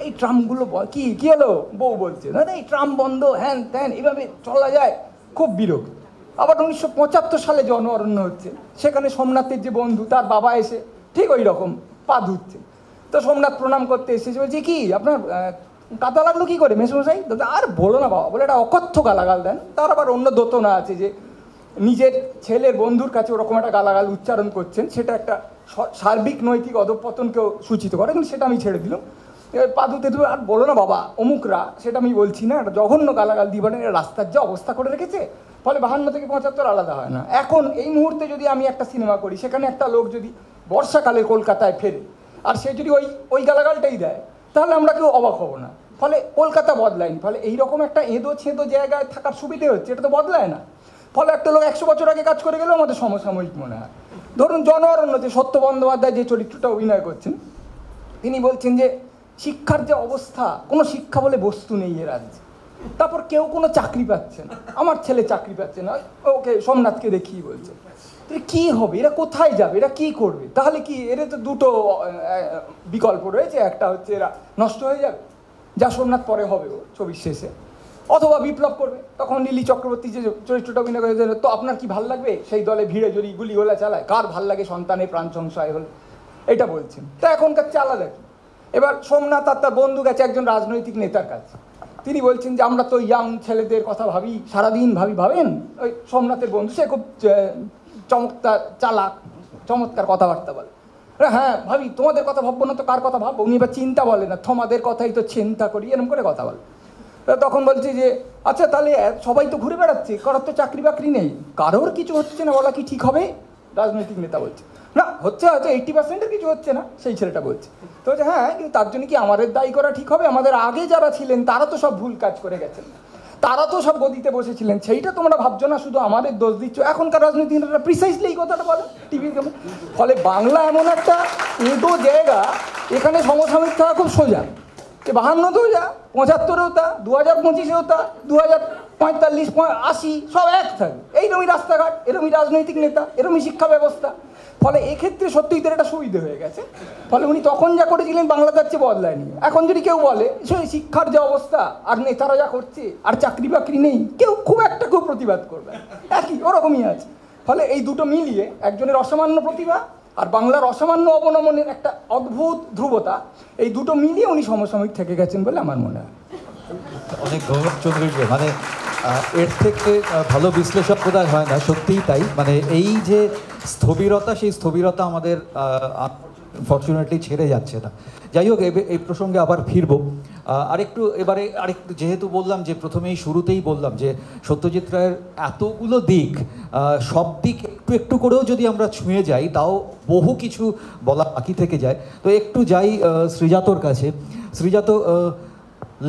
এই ট্রামগুলো কি হলো, বউ বলছে না এই ট্রাম বন্ধ, হ্যান ত্যান, এইভাবে চলা যায়, খুব বিরক্ত। আবার 1975 সালে জন অরণ্য হচ্ছে, সেখানে সোমনাথের যে বন্ধু তার বাবা এসে ঠিক ওই রকম পা ধুচ্ছে, তো সোমনাথ প্রণাম করতে এসেছে, বলছে কি আপনার কাদা লাগলো কি করে মেসমশাই? আর বলো না বাবা, বলে এটা অকথ্য গালাগাল দেন। তার আবার অন্য দোতনা আছে যে নিজের ছেলের বন্ধুর কাছে ওরকম একটা গালাগাল উচ্চারণ করছেন, সেটা একটা সার্বিক নৈতিক অধঃপতনকেও সূচিত করে, কিন্তু সেটা আমি ছেড়ে দিলাম। এবার পাদুতে দেবে, আর বলো না বাবা অমুকরা, সেটা আমি বলছি না, একটা জঘন্য গালাগাল দিবেন, রাস্তার যা অবস্থা করে রেখেছে, ফলে 52 থেকে 75 আলাদা হয় না। এখন এই মুহূর্তে যদি আমি একটা সিনেমা করি, সেখানে একটা লোক যদি বর্ষাকালে কলকাতায় ফেরে আর সে যদি ওই গালাগালটাই দেয়, তাহলে আমরা কেউ অবাক হব না। ফলে কলকাতা বদলায়নি, ফলে এইরকম একটা এঁদো ছেঁদো জায়গায় থাকার সুবিধে হচ্ছে, এটা তো বদলায় না। ফলে একটা লোক 100 বছর আগে কাজ করে গেলেও আমাদের সমসাময়িক মনে হয়। ধরুন জন অরণ্যতে সত্য বন্দ্যোপাধ্যায় যে চরিত্রটা অভিনয় করছেন, তিনি বলছেন যে শিক্ষার যে অবস্থা, কোনো শিক্ষা বলে বস্তু নেই এ রাজ্যে, তারপর কেউ কোনো চাকরি পাচ্ছে না, আমার ছেলে চাকরি পাচ্ছে না, ওকে সোমনাথকে দেখিয়ে বলছে কি হবে, এরা কোথায় যাবে, এরা কি করবে, তাহলে কি এর তো দুটো বিকল্প রয়েছে, একটা হচ্ছে এরা নষ্ট হয়ে যাবে, যা সোমনাথ পরে হবে ও ছবির শেষে, অথবা বিপ্লব করবে। তখন লিলি চক্রবর্তী যে চরিত্রটা অভিনয় করে, তো আপনার কি ভাল লাগবে সেই দলে ভিড়ে যদি গুলিগোলা চালায়, কার ভাল লাগে সন্তানের প্রাণ সংশয় হল, এটা বলছেন। তা এখনকার চালা দেখি। এবার সোমনাথ আর তার বন্ধু গেছে একজন রাজনৈতিক নেতার কাছে, তিনি বলছেন যে আমরা তো ইয়াং ছেলেদের কথা ভাবি, সারাদিন ভাবেন। ওই সোমনাথের বন্ধু, সে খুব চমৎকার চালাক, চমৎকার কথাবার্তা বলে, হ্যাঁ ভাবি, তোমাদের কথা ভাববো না তো কার কথা ভাববো? উনি এবার চিন্তা বলে না, তোমাদের কথাই তো চিন্তা করি, এরকম করে কথা বলে। তখন বলছে যে আচ্ছা তাহলে সবাই তো ঘুরে বেড়াচ্ছে, কারোর তো চাকরি বাকরি নেই, কারোর কিছু হচ্ছে না, বলা কি ঠিক হবে? রাজনৈতিক নেতা বলছে না, হচ্ছে হয়তো 80%-এর কিছু হচ্ছে না, সেই ছেলেটা বলছে। তো বলছে হ্যাঁ, কিন্তু তার জন্য কি আমাদের দায়ী করা ঠিক হবে? আমাদের আগে যারা ছিলেন তারা তো সব ভুল কাজ করে গেছেন, তারা তো সব গদিতে বসেছিলেন, সেইটা তোমরা ভাবছো না, শুধু আমাদের দোষ দিচ্ছ। এখনকার রাজনীতিটা প্রিসাইসলি এই কথাটা বলে টিভির। ফলে বাংলা এমন একটা এঁদো জায়গা, এখানে সমসাময়িক থাকা খুব সোজা। 52-তেও যা, 75-এও তা, 2025-এও তা, 2045, 80 সব এক থাকে। এইরকমই রাস্তাঘাট, এরকমই রাজনৈতিক নেতা, এরকমই শিক্ষা ব্যবস্থা। ফলে এক্ষেত্রে সত্যিই তার একটা সুবিধে হয়ে গেছে। ফলে উনি তখন যা করেছিলেন বাংলা তার চেয়ে বদলায়নি। এখন যদি কেউ বলে শিক্ষার যে অবস্থা আর নেতারা যা করছে আর চাকরি বাকরি নেই, কেউ প্রতিবাদ করবে, একই ওরকমই আছে। ফলে এই দুটো মিলিয়ে একজনের অসামান্য প্রতিভা আর বাংলার অসামান্য অবনমনের একটা অদ্ভুত ধ্রুবতা, এই দুটো মিলিয়ে উনি সমসাময়িক থেকে গেছেন বলে আমার মনে হয়। অনেক ধন্যবাদ চৌধুরী। মানে এর থেকে ভালো বিশ্লেষক বোধহয় হয় না, সত্যিই তাই। মানে এই যে স্থবিরতা, সেই স্থবিরতা আমাদের ফর্চুনেটলি ছেড়ে যাচ্ছে না। যাই হোক, এই প্রসঙ্গে আবার ফিরবো। আরেকটু যেহেতু বললাম যে প্রথমেই শুরুতেই বললাম যে সত্যজিৎ রায়ের এতগুলো দিক, সব দিক একটু একটু করেও যদি আমরা ছুঁয়ে যাই তাও বহু কিছু বলা বাকি থেকে যায়। তো একটু যাই শ্রীজাতর কাছে। শ্রীজাত,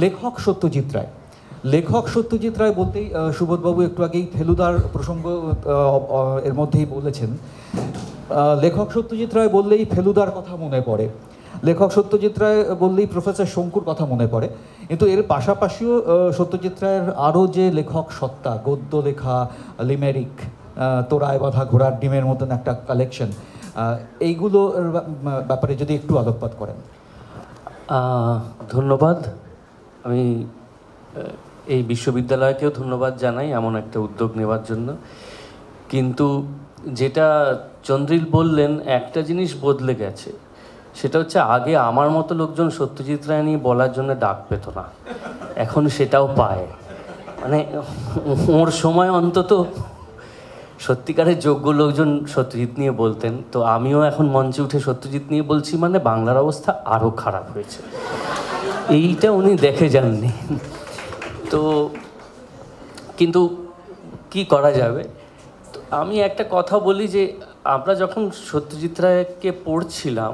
লেখক সত্যজিৎ রায়, লেখক সত্যজিৎ রায় বলতেই সুবোধবাবু একটু আগেই ফেলুদার প্রসঙ্গ এর মধ্যেই বলেছেন। লেখক সত্যজিৎ রায় বললেই ফেলুদার কথা মনে পড়ে, লেখক সত্যজিৎ রায় বললেই প্রফেসর শঙ্কুর কথা মনে পড়ে। কিন্তু এর পাশাপাশিও সত্যজিৎ রায়ের আরও যে লেখক সত্তা, গদ্য লেখা, লিমেরিক, তোরায় বাঁধা ঘোড়ার ডিমের মতন একটা কালেকশন, এইগুলোর ব্যাপারে যদি একটু আলোকপাত করেন। ধন্যবাদ। আমি এই বিশ্ববিদ্যালয়কেও ধন্যবাদ জানাই এমন একটা উদ্যোগ নেওয়ার জন্য। কিন্তু যেটা চন্দ্রিল বললেন, একটা জিনিস বদলে গেছে, সেটা হচ্ছে আগে আমার মতো লোকজন সত্যজিৎ রায় নিয়ে বলার জন্য ডাক পেত না, এখন সেটাও পায়। মানে ওর সময় অন্তত সত্যিকারের যোগ্য লোকজন সত্যজিৎ নিয়ে বলতেন। তো আমিও এখন মঞ্চে উঠে সত্যজিৎ নিয়ে বলছি, মানে বাংলার অবস্থা আরও খারাপ হয়েছে, এইটা উনি দেখে যাননি। তো কিন্তু কি করা যাবে। তো আমি একটা কথা বলি যে আমরা যখন সত্যজিৎ রায়কে পড়ছিলাম,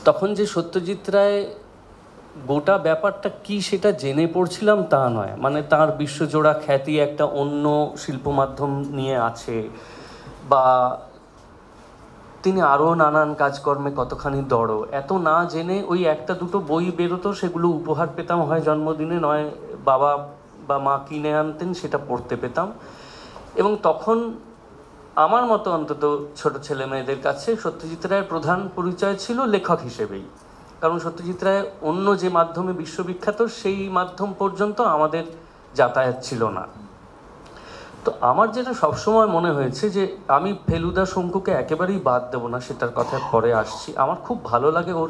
তখন যে সত্যজিৎ রায় গোটা ব্যাপারটা কি সেটা জেনে পড়ছিলাম তা নয়। মানে তার বিশ্বজোড়া খ্যাতি একটা অন্য শিল্প মাধ্যম নিয়ে আছে, বা তিনি আরও নানান কাজকর্মে কতখানি দড়, এত না জেনে ওই একটা দুটো বই বেরোতো, সেগুলো উপহার পেতাম, হয় জন্মদিনে নয় বাবা বা মা কিনে আনতেন, সেটা পড়তে পেতাম। এবং তখন আমার মতো অন্তত ছোট ছেলে মেয়েদের কাছে সত্যজিৎ রায়ের প্রধান পরিচয় ছিল লেখক হিসেবেই। কারণ সত্যজিৎ রায় অন্য যে মাধ্যমে বিশ্ববিখ্যাত, সেই মাধ্যম পর্যন্ত আমাদের যাতায়াত ছিল না। তো আমার যেটা সবসময় মনে হয়েছে যে আমি ফেলুদা শঙ্কুকে একেবারেই বাদ দেবো না, সেটার কথা পরে আসছি। আমার খুব ভালো লাগে ওর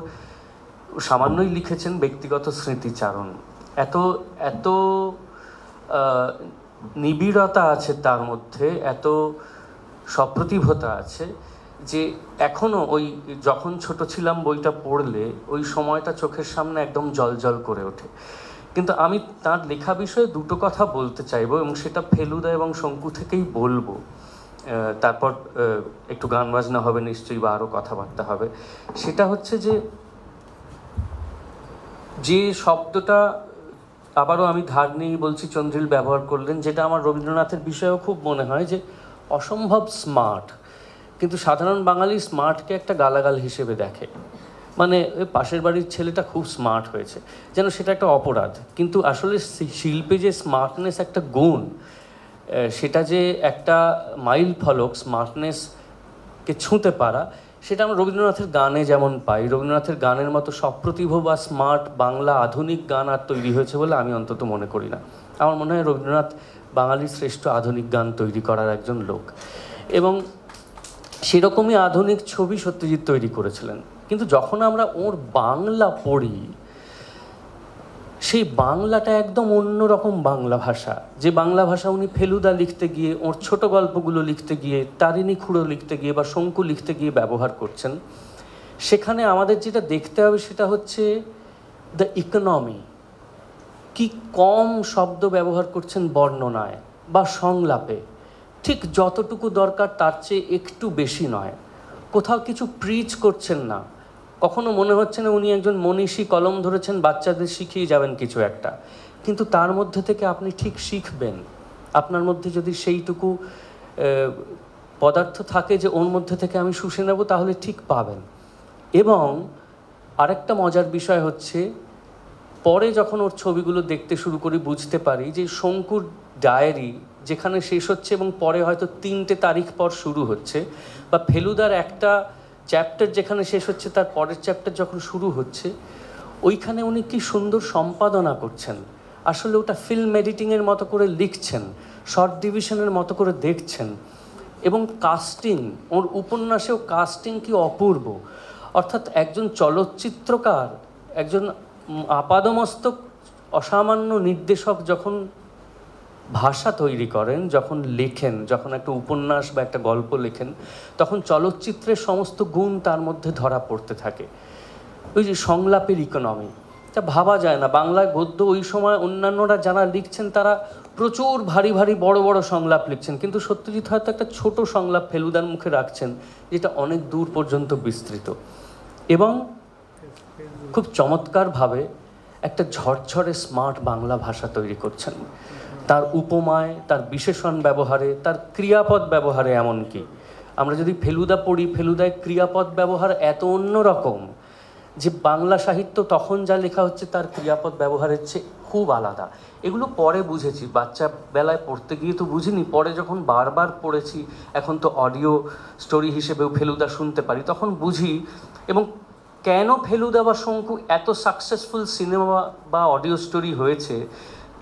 সামান্যই লিখেছেন ব্যক্তিগত স্মৃতিচারণ, এত এত নিবিড়তা আছে তার মধ্যে, এত সপ্রতিভতা আছে যে এখনও ওই যখন ছোট ছিলাম বইটা পড়লে ওই সময়টা চোখের সামনে একদম জলজল করে ওঠে। কিন্তু আমি তার লেখা বিষয়ে দুটো কথা বলতে চাইবো, এবং সেটা ফেলুদা এবং শঙ্কু থেকেই বলবো। তারপর একটু গান বাজনা হবে নিশ্চয়ই, বা আরও কথাবার্তা হবে। সেটা হচ্ছে যে শব্দটা আবারও আমি ধার নিয়েই বলছি, চন্দ্রিল ব্যবহার করলেন, যেটা আমার রবীন্দ্রনাথের বিষয়েও খুব মনে হয়, যে অসম্ভব স্মার্ট। কিন্তু সাধারণ বাঙালি স্মার্টকে একটা গালাগাল হিসেবে দেখে, মানে ওই পাশের বাড়ির ছেলেটা খুব স্মার্ট হয়েছে, যেন সেটা একটা অপরাধ। কিন্তু আসলে শিল্পে যে স্মার্টনেস একটা গুণ, সেটা যে একটা মাইল ফলক, স্মার্টনেসকে ছুঁতে পারা, সেটা আমরা রবীন্দ্রনাথের গানে যেমন পাই। রবীন্দ্রনাথের গানের মতো সপ্রতিভ বা স্মার্ট বাংলা আধুনিক গান আর তৈরি হয়েছে বলে আমি অন্তত মনে করি না। আমার মনে হয় রবীন্দ্রনাথ বাঙালির শ্রেষ্ঠ আধুনিক গান তৈরি করার একজন লোক, এবং সেরকমই আধুনিক ছবি সত্যজিৎ তৈরি করেছিলেন। কিন্তু যখন আমরা ওর বাংলা পড়ি, সেই বাংলাটা একদম অন্যরকম বাংলা ভাষা, যে বাংলা ভাষা উনি ফেলুদা লিখতে গিয়ে, ওর ছোট গল্পগুলো লিখতে গিয়ে, তারিণী খুঁড়ো লিখতে গিয়ে বা শঙ্কু লিখতে গিয়ে ব্যবহার করছেন। সেখানে আমাদের যেটা দেখতে হবে সেটা হচ্ছে দ্য ইকোনমি। কি কম শব্দ ব্যবহার করছেন বর্ণনায় বা সংলাপে, ঠিক যতটুকু দরকার তার চেয়ে একটু বেশি নয়। কোথাও কিছু প্রিচ করছেন না, কখনো মনে হচ্ছে না উনি একজন মনীষী কলম ধরেছেন, বাচ্চাদের শিখিয়ে যাবেন কিছু একটা, কিন্তু তার মধ্যে থেকে আপনি ঠিক শিখবেন। আপনার মধ্যে যদি সেইটুকু পদার্থ থাকে যে ওর মধ্যে থেকে আমি শুষে নেব, তাহলে ঠিক পাবেন। এবং আরেকটা মজার বিষয় হচ্ছে, পরে যখন ওর ছবিগুলো দেখতে শুরু করি বুঝতে পারি যে শঙ্কুর ডায়েরি যেখানে শেষ হচ্ছে এবং পরে হয়তো 3টে তারিখ পর শুরু হচ্ছে, বা ফেলুদার একটা চ্যাপ্টার যেখানে শেষ হচ্ছে তার পরের চ্যাপ্টার যখন শুরু হচ্ছে, ওইখানে উনি কি সুন্দর সম্পাদনা করছেন। আসলে ওটা ফিল্ম এডিটিংয়ের মতো করে লিখছেন, শর্ট ডিভিশনের মতো করে দেখছেন। এবং কাস্টিং, ওর উপন্যাসেও কাস্টিং কি অপূর্ব। অর্থাৎ একজন চলচ্চিত্রকার, একজন আপাদমস্তক অসামান্য নির্দেশক যখন ভাষা তৈরি করেন, যখন লেখেন, যখন একটা উপন্যাস বা একটা গল্প লেখেন, তখন চলচ্চিত্রের সমস্ত গুণ তার মধ্যে ধরা পড়তে থাকে। ওই যে সংলাপের ইকোনমি, তা ভাবা যায় না। বাংলায় গদ্য ওই সময় অন্যান্যরা যারা লিখছেন তারা প্রচুর ভারী ভারী বড় বড় সংলাপ লিখছেন, কিন্তু সত্যজিৎ হয়তো একটা ছোট সংলাপ ফেলুদার মুখে রাখছেন যেটা অনেক দূর পর্যন্ত বিস্তৃত, এবং খুব চমৎকারভাবে একটা ঝরঝরে স্মার্ট বাংলা ভাষা তৈরি করছেন। তার উপমায়, তার বিশেষণ ব্যবহারে, তার ক্রিয়াপদ ব্যবহারে, এমনকি আমরা যদি ফেলুদা পড়ি, ফেলুদায় ক্রিয়াপদ ব্যবহার এত অন্যরকম যে বাংলা সাহিত্য তখন যা লেখা হচ্ছে তার ক্রিয়াপদ ব্যবহারের চেয়ে খুব আলাদা। এগুলো পরে বুঝেছি, বাচ্চা বেলায় পড়তে গিয়ে তো বুঝিনি, পরে যখন বারবার পড়েছি, এখন তো অডিও স্টোরি হিসেবেও ফেলুদা শুনতে পারি, তখন বুঝি। এবং কেন ফেলুদা বা শঙ্কু এত সাকসেসফুল সিনেমা বা অডিও স্টোরি হয়েছে,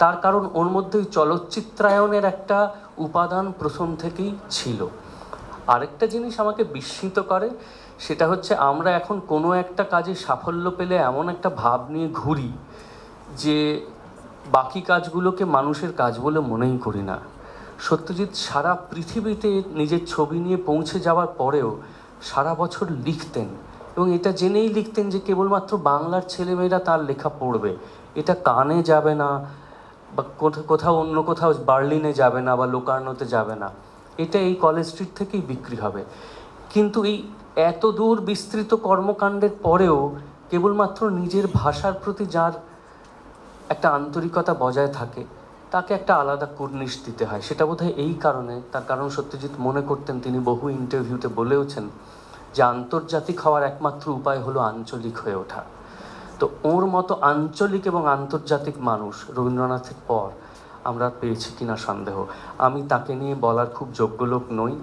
তার কারণ ওর মধ্যে ওই চলচ্চিত্রায়নের একটা উপাদান প্রথম থেকেই ছিল। আরেকটা জিনিস আমাকে বিস্মিত করে, সেটা হচ্ছে আমরা এখন কোনো একটা কাজে সাফল্য পেলে এমন একটা ভাব নিয়ে ঘুরি যে বাকি কাজগুলোকে মানুষের কাজ বলে মনেই করি না। সত্যজিৎ সারা পৃথিবীতে নিজের ছবি নিয়ে পৌঁছে যাওয়ার পরেও সারা বছর লিখতেন, এবং এটা জেনেই লিখতেন যে কেবলমাত্র বাংলার ছেলেমেয়েরা তার লেখা পড়বে, এটা কানে যাবে না বা কোথাও অন্য কোথাও বার্লিনে যাবে না বা লোকার্নোতে যাবে না, এটা এই কলেজ স্ট্রিট থেকেই বিক্রি হবে। কিন্তু এই এত দূর বিস্তৃত কর্মকাণ্ডের পরেও কেবলমাত্র নিজের ভাষার প্রতি যার একটা আন্তরিকতা বজায় থাকে, তাকে একটা আলাদা কুর্নিশ দিতে হয়। সেটা বোধহয় এই কারণে, তার কারণ সত্যজিৎ মনে করতেন, তিনি বহু ইন্টারভিউতে বলেওছেন যে আন্তর্জাতিক হওয়ার একমাত্র উপায় হলো আঞ্চলিক হয়ে ওঠা। তো ওর মতো আঞ্চলিক এবং আন্তর্জাতিক মানুষ রবীন্দ্রনাথের পর আমরা পেয়েছি কিনা সন্দেহ। আমি তাকে নিয়ে বলার খুব যোগ্য লোক নই,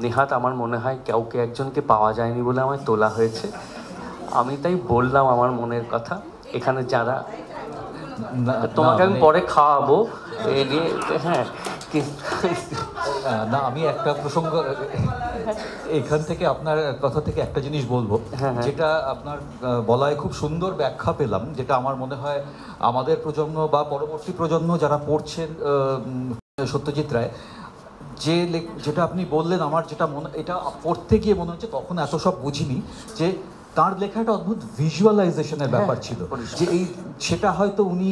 নেহাত আমার মনে হয় কাউকে একজনকে পাওয়া যায়নি বলে আমায় তোলা হয়েছে। আমি তাই বললাম আমার মনের কথা। এখানে যারা, তোমাকে আমি পরে খাওয়াবো এ নিয়ে, হ্যাঁ। না, আমি একটা প্রসঙ্গ এখান থেকে আপনার কথা থেকে একটা জিনিস বলবো, যেটা আপনার বলায় খুব সুন্দর ব্যাখ্যা পেলাম, যেটা আমার মনে হয় আমাদের প্রজন্ম বা পরবর্তী প্রজন্ম যারা পড়ছেন সত্যজিৎ রায়, যেটা আপনি বললেন, আমার যেটা মনে, এটা পড়তে গিয়ে মনে হচ্ছে তখন এত সব বুঝিনি, যে তার লেখা একটা অদ্ভুত ভিজুয়ালাইজেশনের ব্যাপার ছিল, যে এই সেটা হয়তো উনি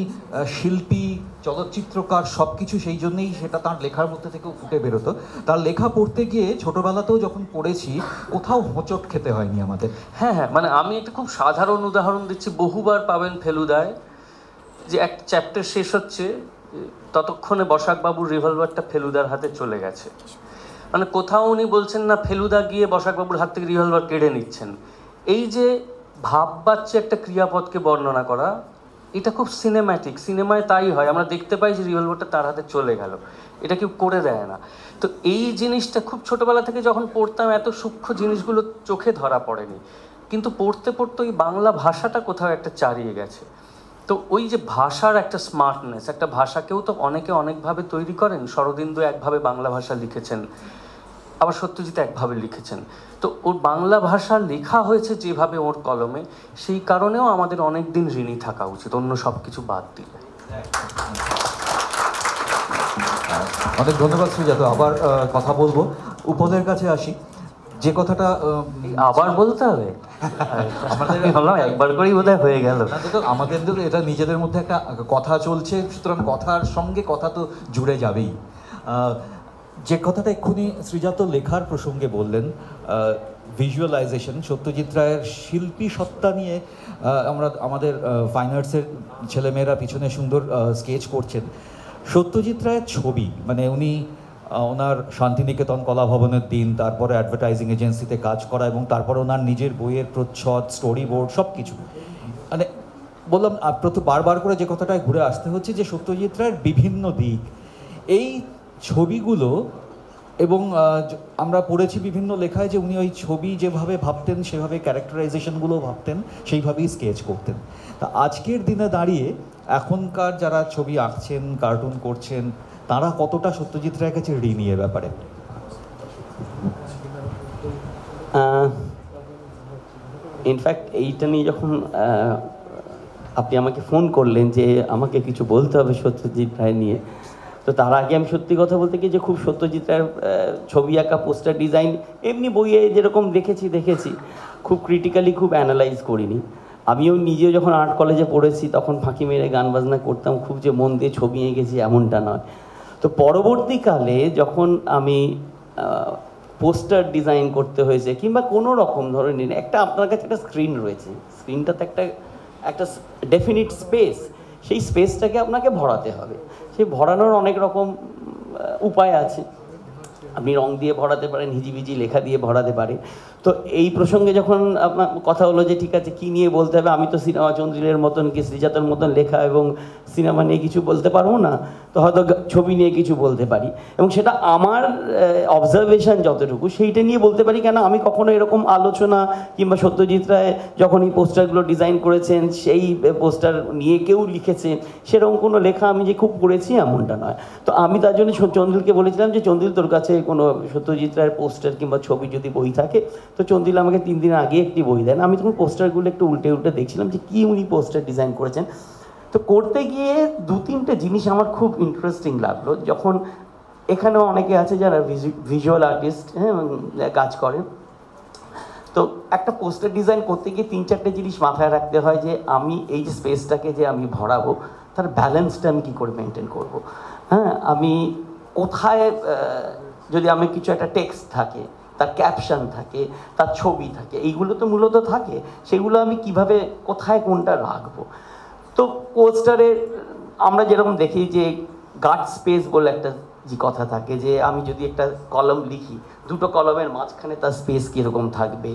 শিল্পী, চলচ্চিত্রকার, সব কিছু সেই জন্যেই সেটা তার লেখার মধ্যে থেকে ফুটে বেরোতো। তার লেখা পড়তে গিয়ে ছোটবেলাতেও যখন পড়েছি, কোথাও হোঁচট খেতে হয়নি আমাদের। হ্যাঁ হ্যাঁ, মানে আমি একটা খুব সাধারণ উদাহরণ দিচ্ছি, বহুবার পাবেন ফেলুদায়, যে এক চ্যাপ্টার শেষ হচ্ছে, ততক্ষণে বসাকবাবুর রিভলভারটা ফেলুদার হাতে চলে গেছে। মানে কোথাও উনি বলছেন না ফেলুদা গিয়ে বসাকবাবুর হাত থেকে রিভলভার কেড়ে নিচ্ছেন। এই যে ভাববাচ্চে একটা ক্রিয়াপদকে বর্ণনা করা, এটা খুব সিনেম্যাটিক। সিনেমায় তাই হয়, আমরা দেখতে পাই যে রিভলভারটা তার হাতে চলে গেল, এটা কেউ করে দেয় না। তো এই জিনিসটা খুব ছোটোবেলা থেকে যখন পড়তাম, এত সূক্ষ্ম জিনিসগুলো চোখে ধরা পড়েনি, কিন্তু পড়তে পড়তে ওই বাংলা ভাষাটা কোথাও একটা চারিয়ে গেছে। তো ওই যে ভাষার একটা স্মার্টনেস, একটা ভাষাকেও তো অনেকে অনেকভাবে তৈরি করেন। শরদিন্দু একভাবে বাংলা ভাষা লিখেছেন, আবার সত্যজিৎ একভাবে লিখেছেন। তো ওর বাংলা ভাষা লেখা হয়েছে যেভাবে ওর কলমে, সেই কারণেও আমাদের অনেক দিন ঋণী থাকা উচিত, অন্য সব কিছু বাদ দিলে। অনেক ধন্যবাদ সুজাত। আবার কথা বলবো, উপদের কাছে আসি। যে কথাটা আবার বলতে হবে, আমাদের একবার করেই বোধহয় হয়ে গেল। আমাদের এটা নিজেদের মধ্যে একটা কথা চলছে, সুতরাং কথার সঙ্গে কথা তো জুড়ে যাবেই। যে কথাটা এক্ষুনি শ্রীজাত লেখার প্রসঙ্গে বললেন, ভিজুয়ালাইজেশন, সত্যজিৎ রায়ের শিল্পী সত্তা নিয়ে আমরা আমাদের ফাইন আর্টসের ছেলেমেয়েরা পিছনে সুন্দর স্কেচ করছেন। সত্যজিৎ রায়ের ছবি, মানে উনি ওনার শান্তিনিকেতন কলা ভবনের দিন, তারপরে অ্যাডভার্টাইজিং এজেন্সিতে কাজ করা, এবং তারপরে ওনার নিজের বইয়ের প্রচ্ছদ, স্টোরি বোর্ড, সব কিছু, মানে বললাম বারবার করে যে কথাটায় ঘুরে আসতে হচ্ছে, যে সত্যজিৎ রায়ের বিভিন্ন দিক, এই ছবিগুলো, এবং আমরা পড়েছি বিভিন্ন লেখায় যে উনি ওই ছবি যেভাবে ভাবতেন সেভাবে ক্যারেক্টারাইজেশনগুলো ভাবতেন, সেইভাবেই স্কেচ করতেন। তা আজকের দিনে দাঁড়িয়ে এখনকার যারা ছবি আঁকছেন, কার্টুন করছেন, তারা কতটা সত্যজিৎ রায়ের কাছে ঋণী এ ব্যাপারে? ইনফ্যাক্ট এইটা নিয়ে যখন আপনি আমাকে ফোন করলেন যে আমাকে কিছু বলতে হবে সত্যজিৎ রায় নিয়ে, তো তার আগে আমি সত্যি কথা বলতে কি যে খুব সত্যজিৎ রায়ের ছবি আঁকা পোস্টার ডিজাইন এমনি বইয়ে যেরকম দেখেছি খুব ক্রিটিক্যালি খুব অ্যানালাইজ করিনি। আমিও নিজেও যখন আর্ট কলেজে পড়েছি তখন ফাঁকি মেরে গান বাজনা করতাম, খুব যে মন দিয়ে ছবি এঁকেছি এমনটা নয়। তো পরবর্তীকালে যখন আমি পোস্টার ডিজাইন করতে হয়েছে কিংবা কোনো রকম ধরনের একটা আপনার কাছে একটা স্ক্রিন রয়েছে, স্ক্রিনটাতে একটা ডেফিনিট স্পেস, সেই স্পেসটাকে আপনাকে ভরাতে হবে। সেই ভরানোর অনেক রকম উপায় আছে, আপনি রং দিয়ে ভরাতে পারেন, হিজিবিজি লেখা দিয়ে ভরাতে পারেন। তো এই প্রসঙ্গে যখন আপনার কথা হলো যে ঠিক আছে কী নিয়ে বলতে হবে, আমি তো সিনেমা চন্দ্রিলের মতন কি শ্রীজাতর মতন লেখা এবং সিনেমা নিয়ে কিছু বলতে পারবো না, তো হয়তো ছবি নিয়ে কিছু বলতে পারি এবং সেটা আমার অবজারভেশন যতটুকু সেইটা নিয়ে বলতে পারি। কেন আমি কখনো এরকম আলোচনা কিংবা সত্যজিৎ রায় যখন এই পোস্টারগুলো ডিজাইন করেছেন সেই পোস্টার নিয়ে কেউ লিখেছে সেরকম কোনো লেখা আমি যে খুব পড়েছি এমনটা নয়। তো আমি তার জন্য চন্দ্রিলকে বলেছিলাম যে চন্দ্রিল তোর কাছে কোনো সত্যজিৎ রায়ের পোস্টার কিংবা ছবি যদি বই থাকে, তো চন্দ্রিল আমাকে 3 দিন আগে একটি বই দেন। আমি তখন পোস্টারগুলো একটু উল্টে দেখছিলাম যে কী উনি পোস্টার ডিজাইন করেছেন। তো করতে গিয়ে 2-3টে জিনিস আমার খুব ইন্টারেস্টিং লাগলো। যখন এখানেও অনেকে আছে যারা ভিজুয়াল আর্টিস্ট, হ্যাঁ, কাজ করেন, তো একটা পোস্টার ডিজাইন করতে গিয়ে 3-4টে জিনিস মাথায় রাখতে হয় যে আমি এই যে স্পেসটাকে যে আমি ভরাবো তার ব্যালেন্সটা আমি কী করে মেনটেন করব। হ্যাঁ, আমি কোথায় যদি আমি কিছু একটা টেক্সট থাকে, তার ক্যাপশন থাকে, তার ছবি থাকে, এইগুলো তো মূলত থাকে, সেগুলো আমি কিভাবে কোথায় কোনটা রাখবো। তো পোস্টারে আমরা যেরকম দেখি যে গার্ড স্পেস বলে একটা যে কথা থাকে, যে আমি যদি একটা কলম লিখি, 2টো কলমের মাঝখানে তার স্পেস কীরকম থাকবে,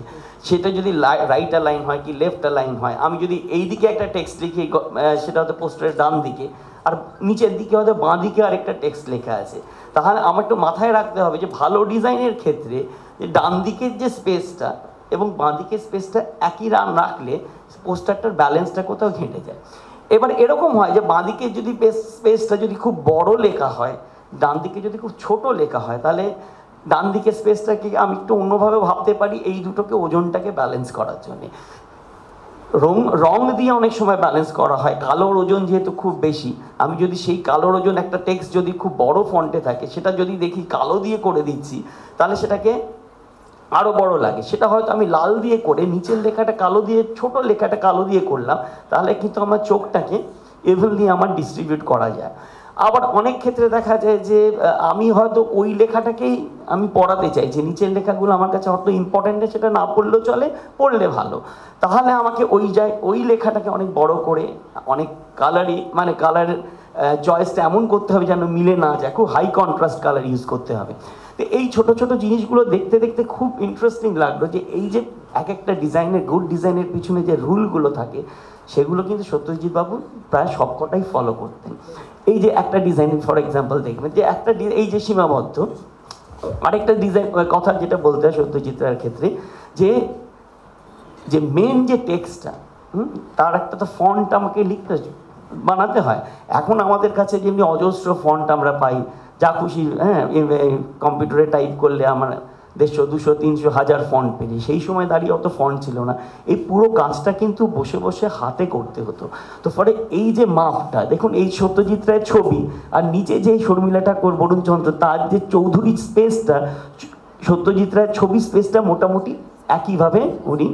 সেটা যদি রাইট লাইন হয় কি লেফট লাইন হয়। আমি যদি এই দিকে একটা টেক্সট লিখি, সেটা হয়তো পোস্টারের ডান দিকে, আর নিচের দিকে হয়তো বাঁ দিকে আরেকটা টেক্সট লেখা আছে, তাহলে আমার একটু মাথায় রাখতে হবে যে ভালো ডিজাইনের ক্ষেত্রে যে ডান দিকের যে স্পেসটা এবং বাঁ দিকের স্পেসটা একই রাখলে পোস্টারটার ব্যালেন্সটা কোথাও ঘেঁটে যায়। এবার এরকম হয় যে বাঁ দিকে যদি স্পেসটা যদি খুব বড় লেখা হয়, ডান দিকে যদি খুব ছোট লেখা হয়, তাহলে ডান দিকের স্পেসটাকে আমি একটু অন্যভাবে ভাবতে পারি এই দুটোকে ওজনটাকে ব্যালেন্স করার জন্যে। রং দিয়ে অনেক সময় ব্যালেন্স করা হয়। কালোর ওজন যেহেতু খুব বেশি, আমি যদি সেই কালোর ওজন একটা টেক্সট যদি খুব বড় ফন্টে থাকে, সেটা যদি দেখি কালো দিয়ে করে দিচ্ছি, তাহলে সেটাকে আরও বড় লাগে। সেটা হয়তো আমি লাল দিয়ে করে নিচের লেখাটা কালো দিয়ে, ছোট লেখাটা কালো দিয়ে করলাম, তাহলে কিন্তু আমার চোখটাকে এভেনলি আমার ডিস্ট্রিবিউট করা যায়। আবার অনেক ক্ষেত্রে দেখা যায় যে আমি হয়তো ওই লেখাটাকেই আমি পড়াতে চাই, যে নিচের লেখাগুলো আমার কাছে অত ইম্পর্টেন্ট, সেটা না পড়লেও চলে, পড়লে ভালো, তাহলে আমাকে ওই লেখাটাকে অনেক বড় করে অনেক কালারের চয়েসটা এমন করতে হবে যেন মিলে না যায়, খুব হাই কন্ট্রাস্ট কালার ইউজ করতে হবে। তো এই ছোট ছোট জিনিসগুলো দেখতে খুব ইন্টারেস্টিং লাগলো, যে এই যে এক একটা ডিজাইনের, গুড ডিজাইনের পিছনে যে রুলগুলো থাকে সেগুলো কিন্তু সত্যজিৎ বাবু প্রায় সবকটাই ফলো করতেন। এই যে একটা ডিজাইন ফর এক্সাম্পল দেখবেন যে একটা এই যে সীমাবদ্ধ, আরেকটা ডিজাইন কথা যেটা বলতে হয় সত্যজিৎ রায়ের ক্ষেত্রে, যে মেন যে টেক্সটটা, তার একটা তো ফন্ট আমাকে বানাতে হয়। এখন আমাদের কাছে যেমনি অজস্র ফন্ট আমরা পাই, যা খুশি, হ্যাঁ, কম্পিউটারে টাইপ করলে আমার 150, 200, 300, 1000 ফন্ট পেলি। সেই সময় দাঁড়িয়ে অত ফন্ট ছিল না, এই পুরো কাজটা কিন্তু বসে বসে হাতে করতে হতো। তো ফলে এই যে মাপটা দেখুন, এই সত্যজিৎ রায়ের ছবি আর নিচে যে শর্মিলা ঠাকুর, বরুণ চন্দ্র, তার যে চৌধুরী স্পেসটা, সত্যজিৎ রায়ের ছবি স্পেসটা মোটামুটি একইভাবে উনি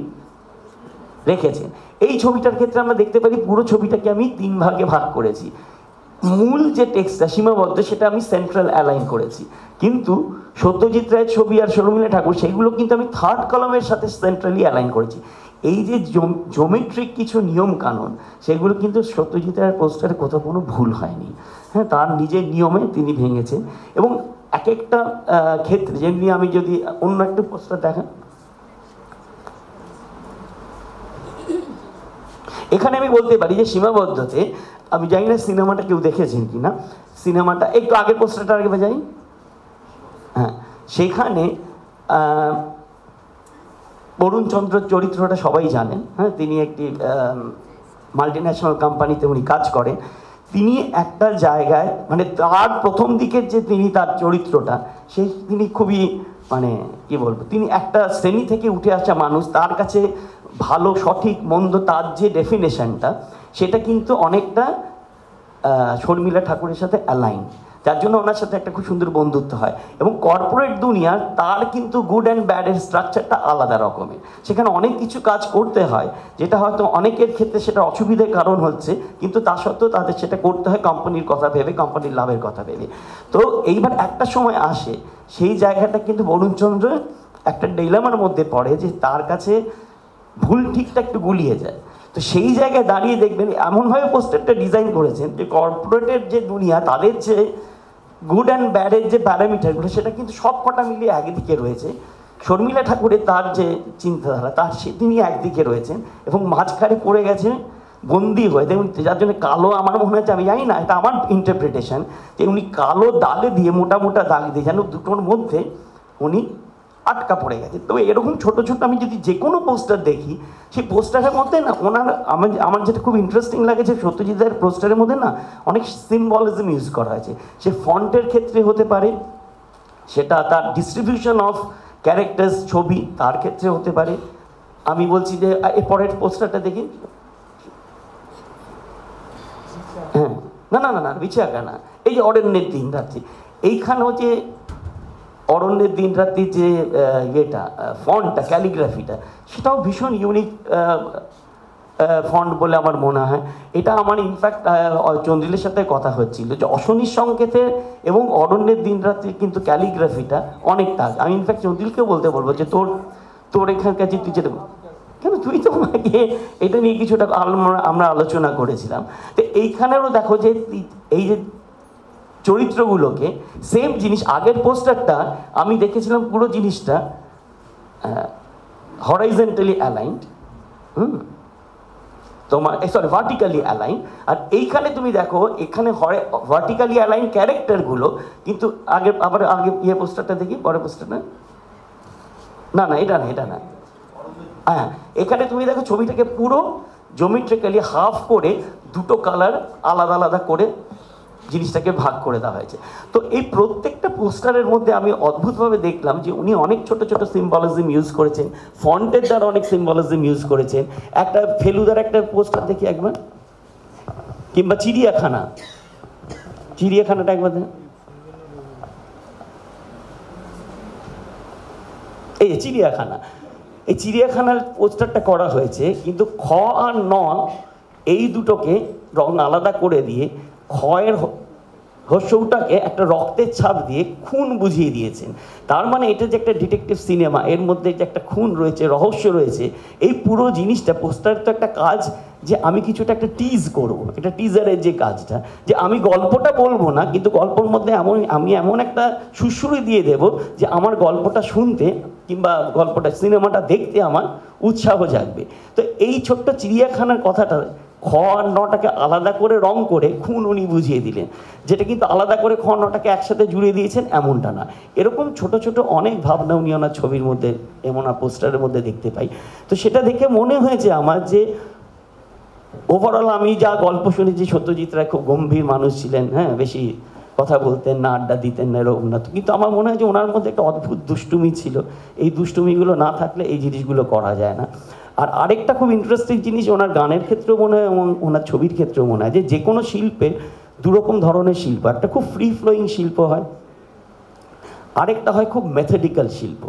রেখেছেন। এই ছবিটার ক্ষেত্রে আমরা দেখতে পারি পুরো ছবিটাকে আমি 3 ভাগে ভাগ করেছি। মূল যে টেক্সটটা সীমাবদ্ধ, সেটা আমি সেন্ট্রাল অ্যালাইন করেছি, কিন্তু সত্যজিৎ রায়ের ছবি আর শর্মিলা ঠাকুর সেগুলো কিন্তু আমি 3rd কলামের সাথে সেন্ট্রালি অ্যালাইন করেছি। এই যে জোমেট্রিক কিছু নিয়ম কানুন, সেগুলো কিন্তু সত্যজিৎ রায়ের পোস্টারে কোথাও কোনো ভুল হয়নি। হ্যাঁ, তার নিজের নিয়মে তিনি ভেঙেছেন। এবং এক একটা ক্ষেত্রে, যেমনি আমি যদি অন্য একটা পোস্টার দেখেন, এখানে আমি বলতে পারি যে সীমাবদ্ধতে, আমি জানি না সিনেমাটা কেউ দেখেছেন কিনা, সিনেমাটা একটু আগের পোস্টারটা আগে বাজাই, হ্যাঁ, সেখানে বরুণ চন্দ্রর চরিত্রটা সবাই জানেন। হ্যাঁ, তিনি একটি মাল্টিন্যাশনাল কোম্পানিতে উনি কাজ করেন। তিনি একটা জায়গায়, মানে তার প্রথম দিকের যে তার চরিত্রটা, তিনি খুবই, মানে কি বলবো, তিনি একটা শ্রেণী থেকে উঠে আসা মানুষ, তার কাছে ভালো সঠিক মন্দ তার যে ডেফিনেশনটা, সেটা কিন্তু অনেকটা শর্মিলা ঠাকুরের সাথে অ্যালাইন। যার জন্য ওনার সাথে একটা খুব সুন্দর বন্ধুত্ব হয়। এবং কর্পোরেট দুনিয়ার তার কিন্তু গুড অ্যান্ড ব্যাডের স্ট্রাকচারটা আলাদা রকমের, সেখানে অনেক কিছু কাজ করতে হয় যেটা হয়তো অনেকের ক্ষেত্রে সেটা অসুবিধার কারণ হচ্ছে, কিন্তু তা সত্ত্বেও তাদের সেটা করতে হয় কোম্পানির কথা ভেবে, কোম্পানির লাভের কথা ভেবে। তো এইবার একটা সময় আসে সেই জায়গাটা কিন্তু বরুণচন্দ্র একটা ডিলেমার মধ্যে পড়ে যে তার কাছে ভুল ঠিকটা একটু গুলিয়ে যায়। তো সেই জায়গায় দাঁড়িয়ে দেখবেন এমনভাবে পোস্টারটা ডিজাইন করেছেন যে কর্পোরেটের যে দুনিয়া তাদের যে গুড অ্যান্ড ব্যাডের যে প্যারামিটারগুলো সেটা কিন্তু সব কটা মিলিয়ে একদিকে রয়েছে। শর্মিলা ঠাকুরের তার যে চিন্তাধারা তার তিনি একদিকে রয়েছেন এবং মাঝখানে পড়ে গেছে বন্দি হয়ে। দেখুন যার জন্য কালো, আমার মনে হচ্ছে, আমি জানি না, এটা আমার ইন্টারপ্রিটেশন, যে উনি কালো দাগে দিয়ে মোটা মোটা দাগ দিয়ে যেন দুটোর মধ্যে উনি আটকা পড়ে গেছে। তো এরকম ছোট ছোট আমি যদি যে কোনো পোস্টার দেখি, সেই পোস্টারের মধ্যে না ওনার আমার যেটা খুব ইন্টারেস্টিং লাগে যে সত্যজিতের পোস্টারের মধ্যে না অনেক সিম্বলিজম ইউজ করা হয়েছে। সে ফন্টের ক্ষেত্রে হতে পারে, সেটা তার ডিস্ট্রিবিউশন অফ ক্যারেক্টার্স ছবি তার ক্ষেত্রে হতে পারে। আমি বলছি যে এর পরের পোস্টারটা দেখি। হ্যাঁ, না না না না বিছাকা না, এই যে অরণ্যের দিন রাত্রি, এইখানে হচ্ছে অরণ্যের দিন রাত্রির যে ইয়েটা ফন্টটা, ক্যালিগ্রাফিটা, সেটাও ভীষণ ইউনিক ফন্ট বলে আমার মনে হয়। এটা আমার ইনফ্যাক্ট চন্দ্রিলের সাথে কথা হচ্ছিল যে অশনির সংকেতের এবং অরণ্যের দিন রাত্রির কিন্তু ক্যালিগ্রাফিটা অনেকটা। আমি ইনফ্যাক্ট চন্দ্রিলকেও বলবো যে তোর এখানকার যে তুই যেটা, কেন তুই তো আমাকে এটা নিয়ে কিছুটা আমরা আলোচনা করেছিলাম। তো এইখানেরও দেখো যে এই যে চরিত্রগুলোকে সেম জিনিস, আগের পোস্টারটা আমি দেখেছিলাম পুরো জিনিসটা হরাইজন্টালি অ্যালাইন্ড, তোমার সরি ভার্টিক্যালি অ্যালাইন, আর এইখানে তুমি দেখো এখানে ভার্টিক্যালি অ্যালাইন ক্যারেক্টারগুলো কিন্তু আগে ইয়ে পোস্টারটা দেখি, পরের পোস্টারটা, না না এটা না, এটা না, হ্যাঁ এখানে তুমি দেখো ছবিটাকে পুরো জোমেট্রিক্যালি হাফ করে দুটো কালার আলাদা আলাদা করে জিনিসটাকে ভাগ করে দেওয়া হয়েছে। তো এই প্রত্যেকটা পোস্টারের মধ্যে আমি অদ্ভুতভাবে দেখলাম যে উনি অনেক ছোট ছোট সিম্বলিজম ইউজ করেছেন, ফন্টের দ্বারা অনেক সিম্বলিজম ইউজ করেছেন। একটা ফেলুদার একটা পোস্টার দেখি একবার, কিংবা চিড়িয়াখানাটা একবার দেখ, এই যে চিড়িয়াখানা, এই চিড়িয়াখানার পোস্টারটা করা হয়েছে কিন্তু খ আর ন এই দুটোকে রং আলাদা করে দিয়ে খয়ের হর্ষটাকে একটা রক্তের ছাপ দিয়ে খুন বুঝিয়ে দিয়েছেন। তার মানে এটা যে একটা ডিটেকটিভ সিনেমা, এর মধ্যে যে একটা খুন রয়েছে, রহস্য রয়েছে, এই পুরো জিনিসটা পোস্টার তো একটা কাজ যে আমি কিছুটা একটা টিজ করব, এটা টিজারের যে কাজটা, যে আমি গল্পটা বলবো না কিন্তু গল্পের মধ্যে আমি এমন একটা সুশ্রুতি দিয়ে দেব যে আমার গল্পটা শুনতে কিংবা গল্পটা সিনেমাটা দেখতে আমার উৎসাহ জাগবে। তো এই ছোট্ট চিড়িয়াখানার কথাটা খ আর নটাকে আলাদা করে রং করে খুন উনি বুঝিয়ে দিলেন, যেটা কিন্তু আলাদা করে খ নটাকে একসাথে জুড়ে দিয়েছেন এমনটা না। এরকম ছোট ছোট অনেক ভাবনা উনি ওনার ছবির মধ্যে এমন পোস্টারের মধ্যে দেখতে পাই। তো সেটা দেখে মনে হয়েছে আমার যে ওভারঅল আমি যা গল্প শুনেছি সত্যজিৎ রায় খুব গম্ভীর মানুষ ছিলেন, হ্যাঁ বেশি কথা বলতেন না, আড্ডা দিতেন না, এরকম না, কিন্তু আমার মনে হয় যে ওনার মধ্যে একটা অদ্ভুত দুষ্টুমি ছিল। এই দুষ্টুমিগুলো না থাকলে এই জিনিসগুলো করা যায় না। আর আরেকটা খুব ইন্টারেস্টিং জিনিস ওনার গানের ক্ষেত্রেও মনে হয় এবং ওনার ছবির ক্ষেত্রেও মনে হয় যে কোনো শিল্পে দুরকম ধরনের শিল্প, একটা খুব ফ্রি ফ্লোয়িং শিল্প হয়, আরেকটা হয় খুব মেথডিক্যাল শিল্প।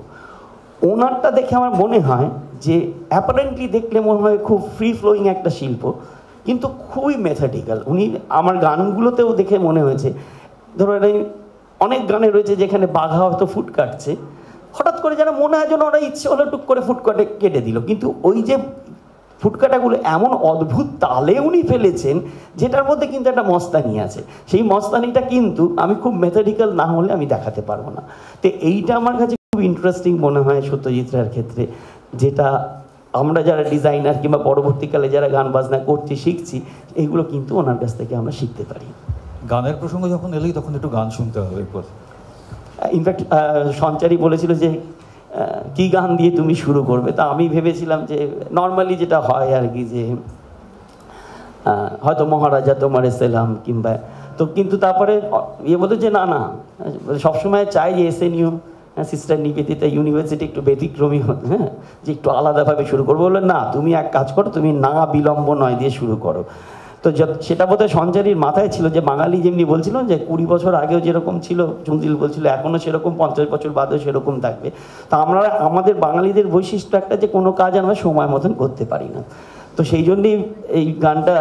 ওনারটা দেখে আমার মনে হয় যে অ্যাপারেন্টলি দেখলে মনে হয় খুব ফ্রি ফ্লোয়িং একটা শিল্প, কিন্তু খুবই মেথডিক্যাল। উনি আমার গানগুলোতেও দেখে মনে হয়েছে, ধরো অনেক গানে রয়েছে যেখানে বাঘা হয়তো ফুট কাটছে, হঠাৎ করে যেন মনে হয় যেন ওরা ইচ্ছে হলো টুক করে ফুটকাটে কেটে দিল, কিন্তু ওই যে ফুটকাটাগুলো এমন অদ্ভুত তালে উনি ফেলেছেন যেটার মধ্যে কিন্তু একটা মস্তানি আছে। সেই মস্তানিটা কিন্তু আমি খুব মেথডিক্যাল না হলে আমি দেখাতে পারবো না। তো এইটা আমার কাছে খুব ইন্টারেস্টিং মনে হয় সত্যজিৎ রায়ের ক্ষেত্রে, যেটা আমরা যারা ডিজাইনার কিংবা পরবর্তীকালে যারা গান বাজনা করছি শিখছি, এইগুলো কিন্তু ওনার কাছ থেকে আমরা শিখতে পারি। গানের প্রসঙ্গ যখন এলেই তখন একটু গান শুনতে হবে। ইনফ্যাক্ট সঞ্চারী বলেছিল যে কি গান দিয়ে তুমি শুরু করবে, তা আমি ভেবেছিলাম যে নর্মালি যেটা হয় আর কি, যে হয়তো মহারাজা তোমারে সেলাম কিংবা, তো কিন্তু তারপরে ইয়ে বলতো যে না না সবসময় চাই যে SNU সিস্টার নিবেদিতা ইউনিভার্সিটি একটু ব্যতিক্রমী হতো, হ্যাঁ যে একটু আলাদাভাবে শুরু করবো। বললো না তুমি এক কাজ করো, তুমি না বিলম্ব নয় দিয়ে শুরু করো। তো সেটা বোধহয় সঞ্চারীর মাথায় ছিল যে বাঙালি যেমনি বলছিল যে 20 বছর আগেও যেরকম ছিল, চন্দ্রিল বলছিল এখনও সেরকম, 50 বছর বাদেও সেরকম থাকবে। তা আমরা আমাদের বাঙালিদের বৈশিষ্ট্য একটা যে কোনো কাজ আমরা সময় মতন করতে পারি না। তো সেই জন্যই এই গানটা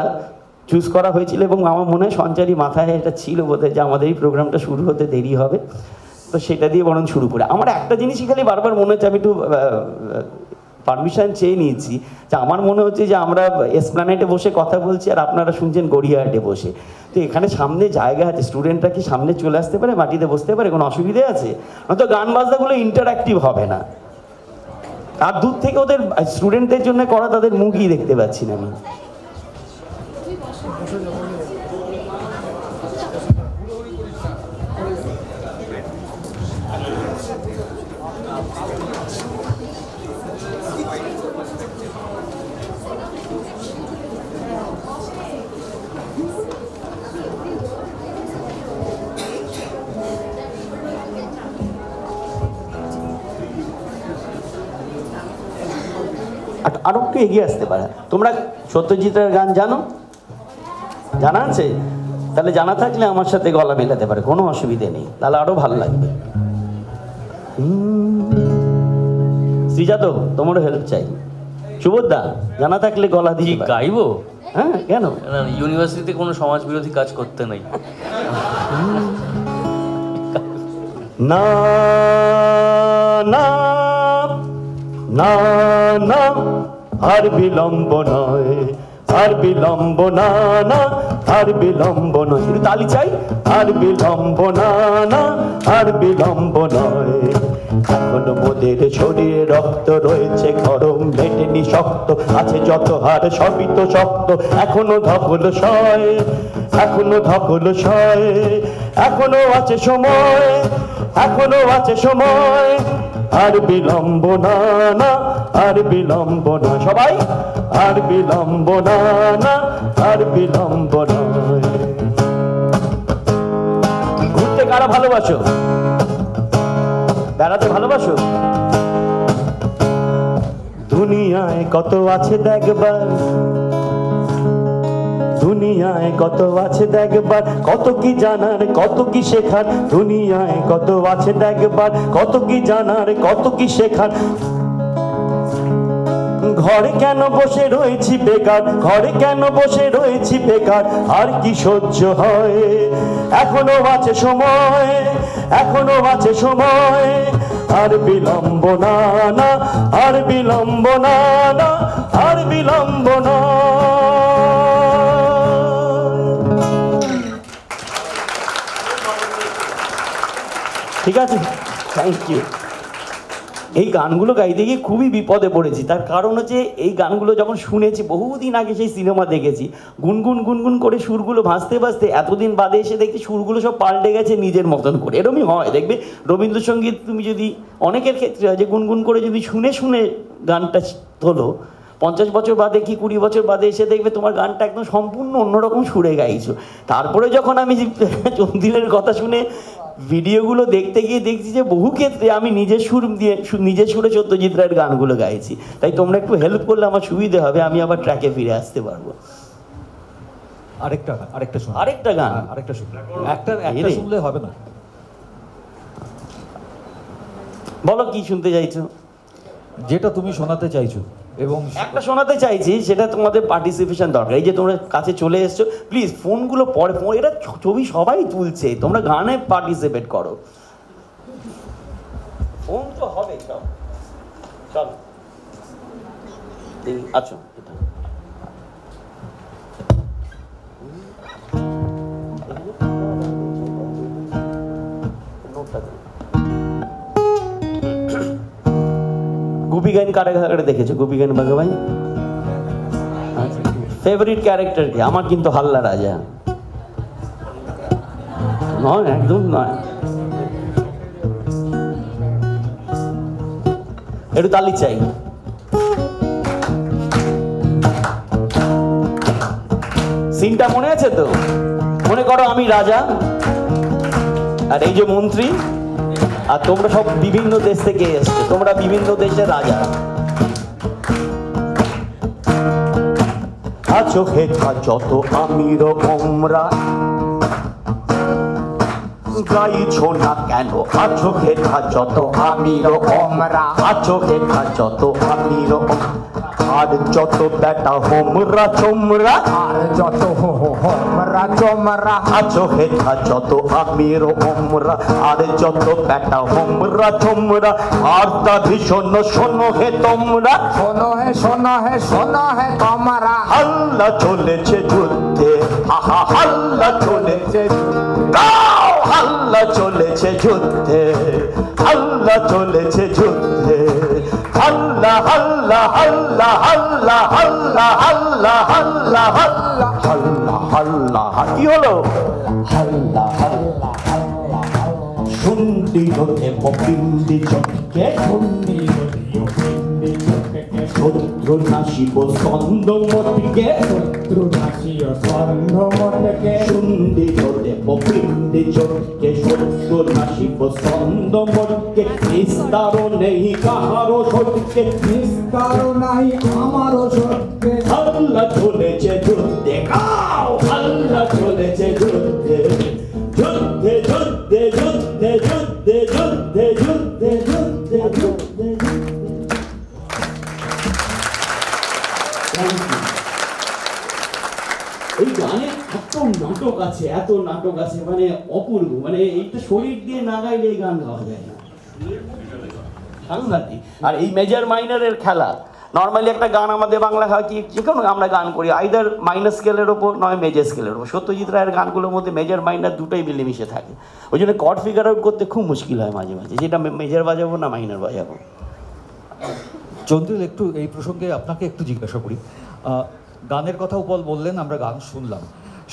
চুজ করা হয়েছিল এবং আমার মনে হয় সঞ্চারী মাথায় এটা ছিল বোধহয় যে আমাদের এই প্রোগ্রামটা শুরু হতে দেরি হবে, তো সেটা দিয়ে বরং শুরু করে। আমার একটা জিনিসই খালি বারবার মনে হচ্ছে, আমি একটু পারমিশন চেয়ে নিয়েছি, যে আমার মনে হচ্ছে যে আমরা এসপ্ল্যানেডে বসে কথা বলছি আর আপনারা শুনছেন গড়িয়াহাটে বসে। তো এখানে সামনে জায়গা আছে, স্টুডেন্টরা কি সামনে চলে আসতে পারে, মাটিতে বসতে পারে, কোনো অসুবিধে আছে? নয়তো গান বাজনাগুলো ইন্টারঅ্যাক্টিভ হবে না। আর দূর থেকে ওদের স্টুডেন্টদের জন্য করা তাদের মুখই দেখতে পাচ্ছি না আমি। আরো একটু এগিয়ে আসতে পারে। তোমরা সত্যজিতের গান জানো? জানা আছে? তাহলে জানা থাকলে আমার সাথে গলা মেলাতে পারে, কোনো অসুবিধে নেই, তাহলে আরো ভালো লাগবে। শ্রীজাত, তোমারও হেল্প চাই। সুবোধদা, জানা থাকলে গলা দিয়ে গাইবো? হ্যাঁ, কেন? ইউনিভার্সিটিতে কোনো সমাজ বিরোধী কাজ করতে নেই। না না না না, আর বিলম্ব নয়, আর বিলম্ব না না, আর বিলম্ব নয়। একটু তালি চাই। আর বিলম্ব না না, আর বিলম্ব নয়। এখনো মোদের শরীরে রক্ত রয়েছে গরম, মেটেনি শক্ত, আছে যত হার সবই তো শক্ত। এখনো ধকল সয়, এখনো ধকল সয়, এখনো আছে সময়, এখনো আছে সময়। আর বিলম্ব না না, আর বিলম্ব না। সবাই আর বিলম্ব না না, আর বিলম্ব নয়। ঘুরতে কারা ভালোবাসো? বেড়াতে ভালোবাসো? দুনিয়ায় কত আছে দেখবার, দুনিয়ায় কত আছে দেখবার, কত কি জানার, কত কি শেখার। দুনিয়ায় কত আছে দেখবার, কত কি জানার, কত কি শেখার। ঘরে কেন বসে রয়েছি বেকার, ঘরে কেন বসে রয়েছি বেকার। আর কি সহ্য হয়? এখনো আছে সময়, এখনো আছে সময়। আর বিলম্ব না না, আর বিলম্ব না না, আর বিলম্ব না। ঠিক আছে, থ্যাংক ইউ। এই গানগুলো গাইতে গিয়ে খুবই বিপদে পড়েছি, তার কারণ হচ্ছে এই গানগুলো যখন শুনেছি বহুদিন আগে, সেই সিনেমা দেখেছি, গুনগুন গুনগুন করে সুরগুলো ভাসতে ভাসতে এতদিন বাদে এসে দেখছি সুরগুলো সব পাল্টে গেছে নিজের মতন করে। এরকমই হয়, দেখবে রবীন্দ্রসঙ্গীত তুমি যদি, অনেকের ক্ষেত্রে হয় যে গুনগুন করে যদি শুনে শুনে গানটা তোলো, 50 বছর বাদে কি 20 বছর বাদে এসে দেখবে তোমার গানটা একদম সম্পূর্ণ অন্যরকম সুরে গাইছো। তারপরে যখন আমি চন্দ্রিলের কথা শুনে ভিডিওগুলো দেখতে গিয়ে দেখছি যে বহু ক্ষেত্রে আমি নিজের সুর দিয়ে, নিজের সুরে সত্যজিৎ রায়ের গানগুলো গাইছি। তাই তোমরা একটু হেল্প করলে আমার সুবিধে হবে, আমি আবার ট্র্যাকে ফিরে আসতে পারবো। আরেকটা গান, আরেকটা শুন, আরেকটা গান, আরেকটা শুন। একটা শুনলে হবে না। বলো কি শুনতে চাইছো? যেটা তুমি শোনাতে চাইছো। এবং একটা শোনাতে চাইছি, সেটা তোমাদের পার্টিসিপেশন দরকার। এই যে তোমরা কাছে চলে এসছো, প্লিজ ফোনগুলো পরে, এটা ছবি সবাই তুলছে, তোমরা গানে পার্টিসিপেট করো। ফোন তো হবে সব। চল আচ্ছা, গুপি গাইন কারে কারে দেখেছো? গুপি গাইন ভাই ফেভারিট ক্যারেক্টার কি? আমার কিন্তু হাল্লা রাজা নয়, একদম নয়। একটু তালি চাই। সিনটা মনে আছে তো? মনে করো আমি রাজা আর এই যে মন্ত্রী, আর তোমরা সব বিভিন্ন দেশ থেকে এসছো, তোমরা বিভিন্ন দেশের রাজা। আছো হেথা যত আমির ওমরা গাইছো না কেন আছো হেথা যত আমির ওমরা আছো হেথা যত আমির আর যত বেটা হোমরা চোমরা আর যত হোমরা চোমরা আছো হেথা যত আমির ওমরা আর যত বেটা হোমরা চোমরা আর তা ভীষণ শোনো হে তোমরা শোনো হে শোনো হে শোনো হে তোমরা হাল্লা চলেছে যুদ্ধে আহা হাল্লা চলেছে গাও হাল্লা চলেছে যুদ্ধে হাল্লা চলেছে যুদ্ধে হাল্লা হাল্লা হাল্লা হাল্লা হাল্লা হাল্লা হাল্লা হাল্লা হাল্লা হাল্লা কি হলো হাল্লা হাল্লা হাল্লা শুন্ডি হতে পিন্ডি চটকে শুন্ডি শত্রু নাশিব স্কন্দমতিকে শত্রু নাশিও স্কন্দমতিকে শুন্ডি হতে পিন্ডি চটকে শত্রু নাশিব স্কন্দমতিকে নিস্তার নেই কাহারো সত্যে নিস্তার নাই আমারও সত্যে হাল্লা চলেছে যুদ্ধে গাও হাল্লা চলেছে যুদ্ধে যুদ্ধে যুদ্ধে যুদ্ধে যুদ্ধে যুদ্ধে যুদ্ধে যুদ্ধে যুদ্ধে এই গানে এত নাটক আছে, এত নাটক আছে, মানে অপূর্ব, মানে এইটা শরীর দিয়ে না গাইলে এই গান গাওয়া যায় না, সাংঘাতিক। আর এই মেজর মাইনারের খেলা, নর্মালি একটা গান আমাদের বাংলা হয় কি, যে কোনো আমরা গান করি আইদার মাইনার স্কেলের ওপর নয় মেজর স্কেলের ওপর। সত্যজিৎ রায়ের গানগুলোর মধ্যে মেজর মাইনার দুটোই মিলেমিশে থাকে, ওই জন্য কর্ড ফিগার আউট করতে খুব মুশকিল হয় মাঝে মাঝে, যেটা মেজর বাজাবো না মাইনার বাজাবো। চন্দ্রিল, একটু এই প্রসঙ্গে আপনাকে একটু জিজ্ঞাসা করি। গানের কথা উপল বললেন, আমরা গান শুনলাম।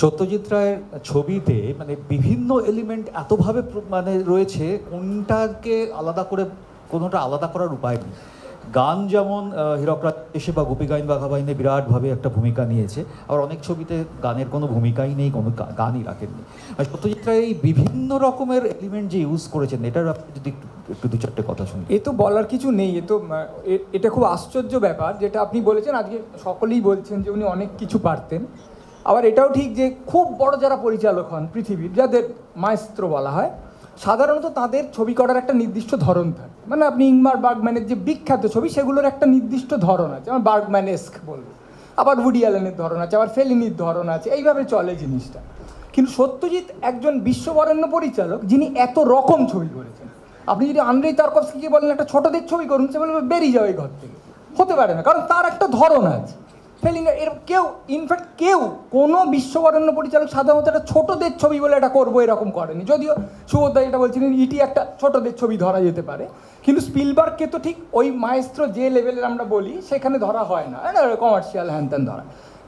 সত্যজিৎ রায়ের ছবিতে মানে বিভিন্ন এলিমেন্ট এতভাবে মানে রয়েছে, কোনটাকে আলাদা করে কোনোটা আলাদা করার উপায় নেই। গান যেমন হীরকরাজ এসে বা গোপী গাইন বাঘা বাইনে বিরাটভাবে একটা ভূমিকা নিয়েছে, আবার অনেক ছবিতে গানের কোনো ভূমিকাই নেই, কোনো গানই রাখেননি। আর সত্যজিৎ রায় এই বিভিন্ন রকমের এলিমেন্ট যে ইউজ করেছেন, এটার আপনি যদি একটু দু চারটে কথা শুনি। এ তো বলার কিছু নেই, এটা খুব আশ্চর্য ব্যাপার যেটা আপনি বলেছেন। আজকে সকলেই বলছেন যে উনি অনেক কিছু পারতেন। আবার এটাও ঠিক যে খুব বড় যারা পরিচালক হন পৃথিবীর, যাদের মায়েস্ত্রো বলা হয়, সাধারণত তাদের ছবি করার একটা নির্দিষ্ট ধরন থাকে। মানে আপনি ইংমার বার্গম্যানের যে বিখ্যাত ছবি, সেগুলোর একটা নির্দিষ্ট ধরন আছে, আমার বার্গম্যানেস্ক বলবো, আবার উডি অ্যালেনের ধরন আছে, আবার ফেলিনির ধরন আছে, এইভাবে চলে জিনিসটা। কিন্তু সত্যজিৎ একজন বিশ্ববরেণ্য পরিচালক, যিনি এত রকম ছবি করেছেন। আপনি যদি আন্দ্রেই তারকভস্কিকে বলেন একটা ছোটদের ছবি করুন, সে বলবে বেরিয়ে যাও এই ঘর থেকে, হতে পারে না, কারণ তার একটা ধরন আছে। ফেলিনা এর কেউ, ইনফ্যাক্ট কোনো বিশ্ববরেণ্য পরিচালক সাধারণত একটা ছোটদের ছবি বলে এটা করবো এরকম করেনি। যদিও সুবোধদা এটা বলছিলেন ইটি একটা ছোটদের ছবি ধরা যেতে পারে, কিন্তু স্পিলবার্গকে তো ঠিক ওই মায়েস্ত্র যে লেভেলের আমরা বলি সেখানে ধরা হয় না, কমার্শিয়াল হ্যানত্যান ধরা।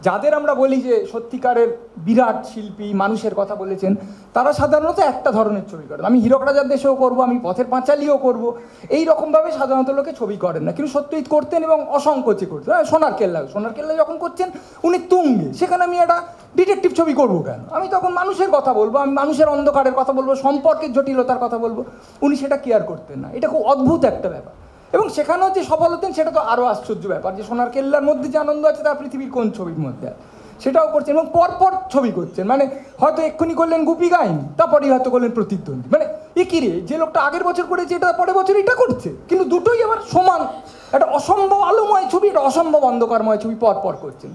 যাদের আমরা বলি যে সত্যিকারের বিরাট শিল্পী, মানুষের কথা বলেছেন, তারা সাধারণত একটা ধরনের ছবি করেন। আমি হীরক রাজার দেশেও করবো, আমি পথের পাঁচালিও করবো, এই রকমভাবে সাধারণত লোকে ছবি করেন না, কিন্তু সত্যজিৎ করতেন এবং অসংকোচে করতেন। সোনার কেল্লা যখন করছেন উনি তুঙ্গে, সেখানে আমি একটা ডিটেকটিভ ছবি করবো কেন? আমি তখন মানুষের কথা বলবো, আমি মানুষের অন্ধকারের কথা বলবো, সম্পর্কের জটিলতার কথা বলবো, উনি সেটা কেয়ার করতেন না। এটা খুব অদ্ভুত একটা ব্যাপার। এবং সেখানেও যে সফল হতেন সেটা তো আরও আশ্চর্য ব্যাপার, যে সোনার কেল্লার মধ্যে যে আনন্দ আছে তা পৃথিবীর কোন ছবির মধ্যে আছে, সেটাও করছেন এবং পরপর ছবি করছেন। মানে হয়তো এক্ষুনি করলেন গুপি গাইন, তারপরেই হয়তো করলেন প্রতিদ্বন্দ্বী। মানে এ কি রে, যে লোকটা আগের বছর করেছে এটা পরের বছর এটা করছে, কিন্তু দুটোই আবার সমান। একটা অসম্ভব আলোময় ছবি, একটা অসম্ভব অন্ধকারময় ছবি পরপর করছেন,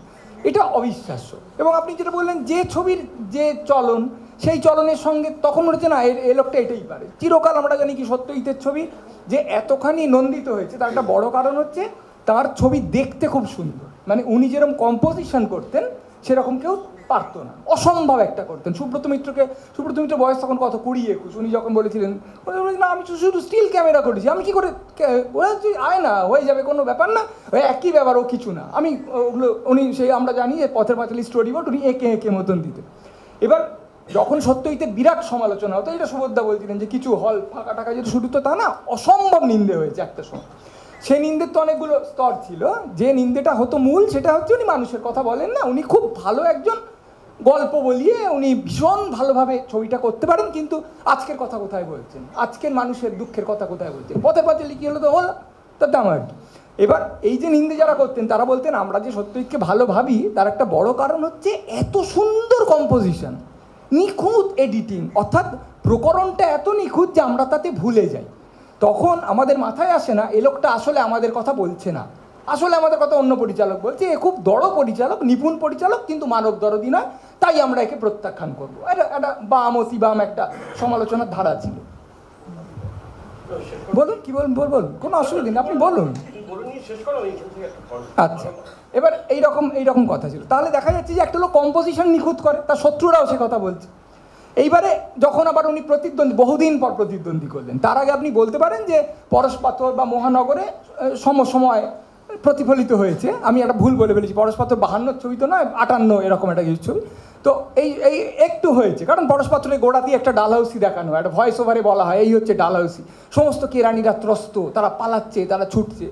এটা অবিশ্বাস্য। এবং আপনি যেটা বললেন যে ছবির যে চলন, সেই চলনের সঙ্গে তখন মনে হচ্ছে না এ লোকটা এটাই পারে। চিরকাল আমরা জানি কি সত্যজিতের ছবি যে এতখানি নন্দিত হয়েছে, তার একটা বড় কারণ হচ্ছে তার ছবি দেখতে খুব সুন্দর। মানে উনি যেরকম কম্পোজিশন করতেন সেরকম কেউ পারতো না, অসম্ভব একটা করতেন। সুব্রত মিত্র বয়স তখন কত, 20-21, উনি যখন বলেছিলেন না আমি শুধু স্টিল ক্যামেরা করেছি, আমি কি করে, আয় না হয়ে যাবে, কোনো ব্যাপার না, ওই একই ব্যাপার, ও কিছু না। আমি ওগুলো উনি সেই আমরা জানি যে পথের পাঁচালী স্টোরি বোর্ড উনি এঁকে মতন দিতেন। এবার যখন সত্যজিতের বিরাট সমালোচনা হতো, এটা সুবোধদা বলছিলেন যে কিছু হল ফাঁকা টাকা যেটা শুরু তো তা না, অসম্ভব নিন্দে হয়েছে একটা সময়। সেই নিন্দের তো অনেকগুলো স্তর ছিল। যে নিন্দেটা হতো মূল, সেটা হচ্ছে উনি মানুষের কথা বলেন না, উনি খুব ভালো একজন গল্প বলিয়ে উনি ভীষণ ভালোভাবে ছবিটা করতে পারেন, কিন্তু আজকের কথা কোথায় বলছেন, আজকের মানুষের দুঃখের কথা কোথায় বলছেন। পথের পাঁচালী কি হলো তো হলো, তাতে আমার কি। এবার এই যে নিন্দে যারা করতেন তারা বলতেন আমরা যে সত্যজিৎকে ভালো ভাবি তার একটা বড় কারণ হচ্ছে এত সুন্দর কম্পোজিশন, নিখুঁত এডিটিং, অর্থাৎ প্রকরণটা এত নিখুঁত যে আমরা তাতে ভুলে যাই। তখন আমাদের মাথায় আসে না এ লোকটা আসলে আমাদের কথা বলছে না, আসলে আমাদের কথা অন্য পরিচালক বলছে, এ খুব বড় পরিচালক, নিপুণ পরিচালক, কিন্তু মানব দরদি নয়, তাই আমরা একে প্রত্যাখ্যান করবো। এটা একটা বাম অতিবাম একটা সমালোচনার ধারা ছিল। বলুন কি বলুন, বলুন, কোনো অসুবিধা নেই, আপনি বলুন। আচ্ছা, এবার এইরকম কথা ছিল। তাহলে দেখা যাচ্ছে যে একটা লোক কম্পোজিশন নিখুঁত করে, তার শত্রুরাও সে কথা বলছে। এইবারে যখন আবার উনি প্রতিদ্বন্দ্বী, বহুদিন পর প্রতিদ্বন্দ্বী করলেন, তার আগে আপনি বলতে পারেন যে পরশপাথর বা মহানগরে সময় প্রতিফলিত হয়েছে। আমি একটা ভুল বলে ফেলেছি, পরশপাথর 52 ছবি তো নয়, 58 এরকম একটা কিছু ছবি। তো এই একটু হয়েছে, কারণ পরশপাথরের গোড়াতেই একটা ডালহাউসি দেখানো হয়, একটা ভয়েস ওভারে বলা হয় এই হচ্ছে ডালহাউসি, সমস্ত কেরানিরা ত্রস্ত, তারা পালাচ্ছে, তারা ছুটছে।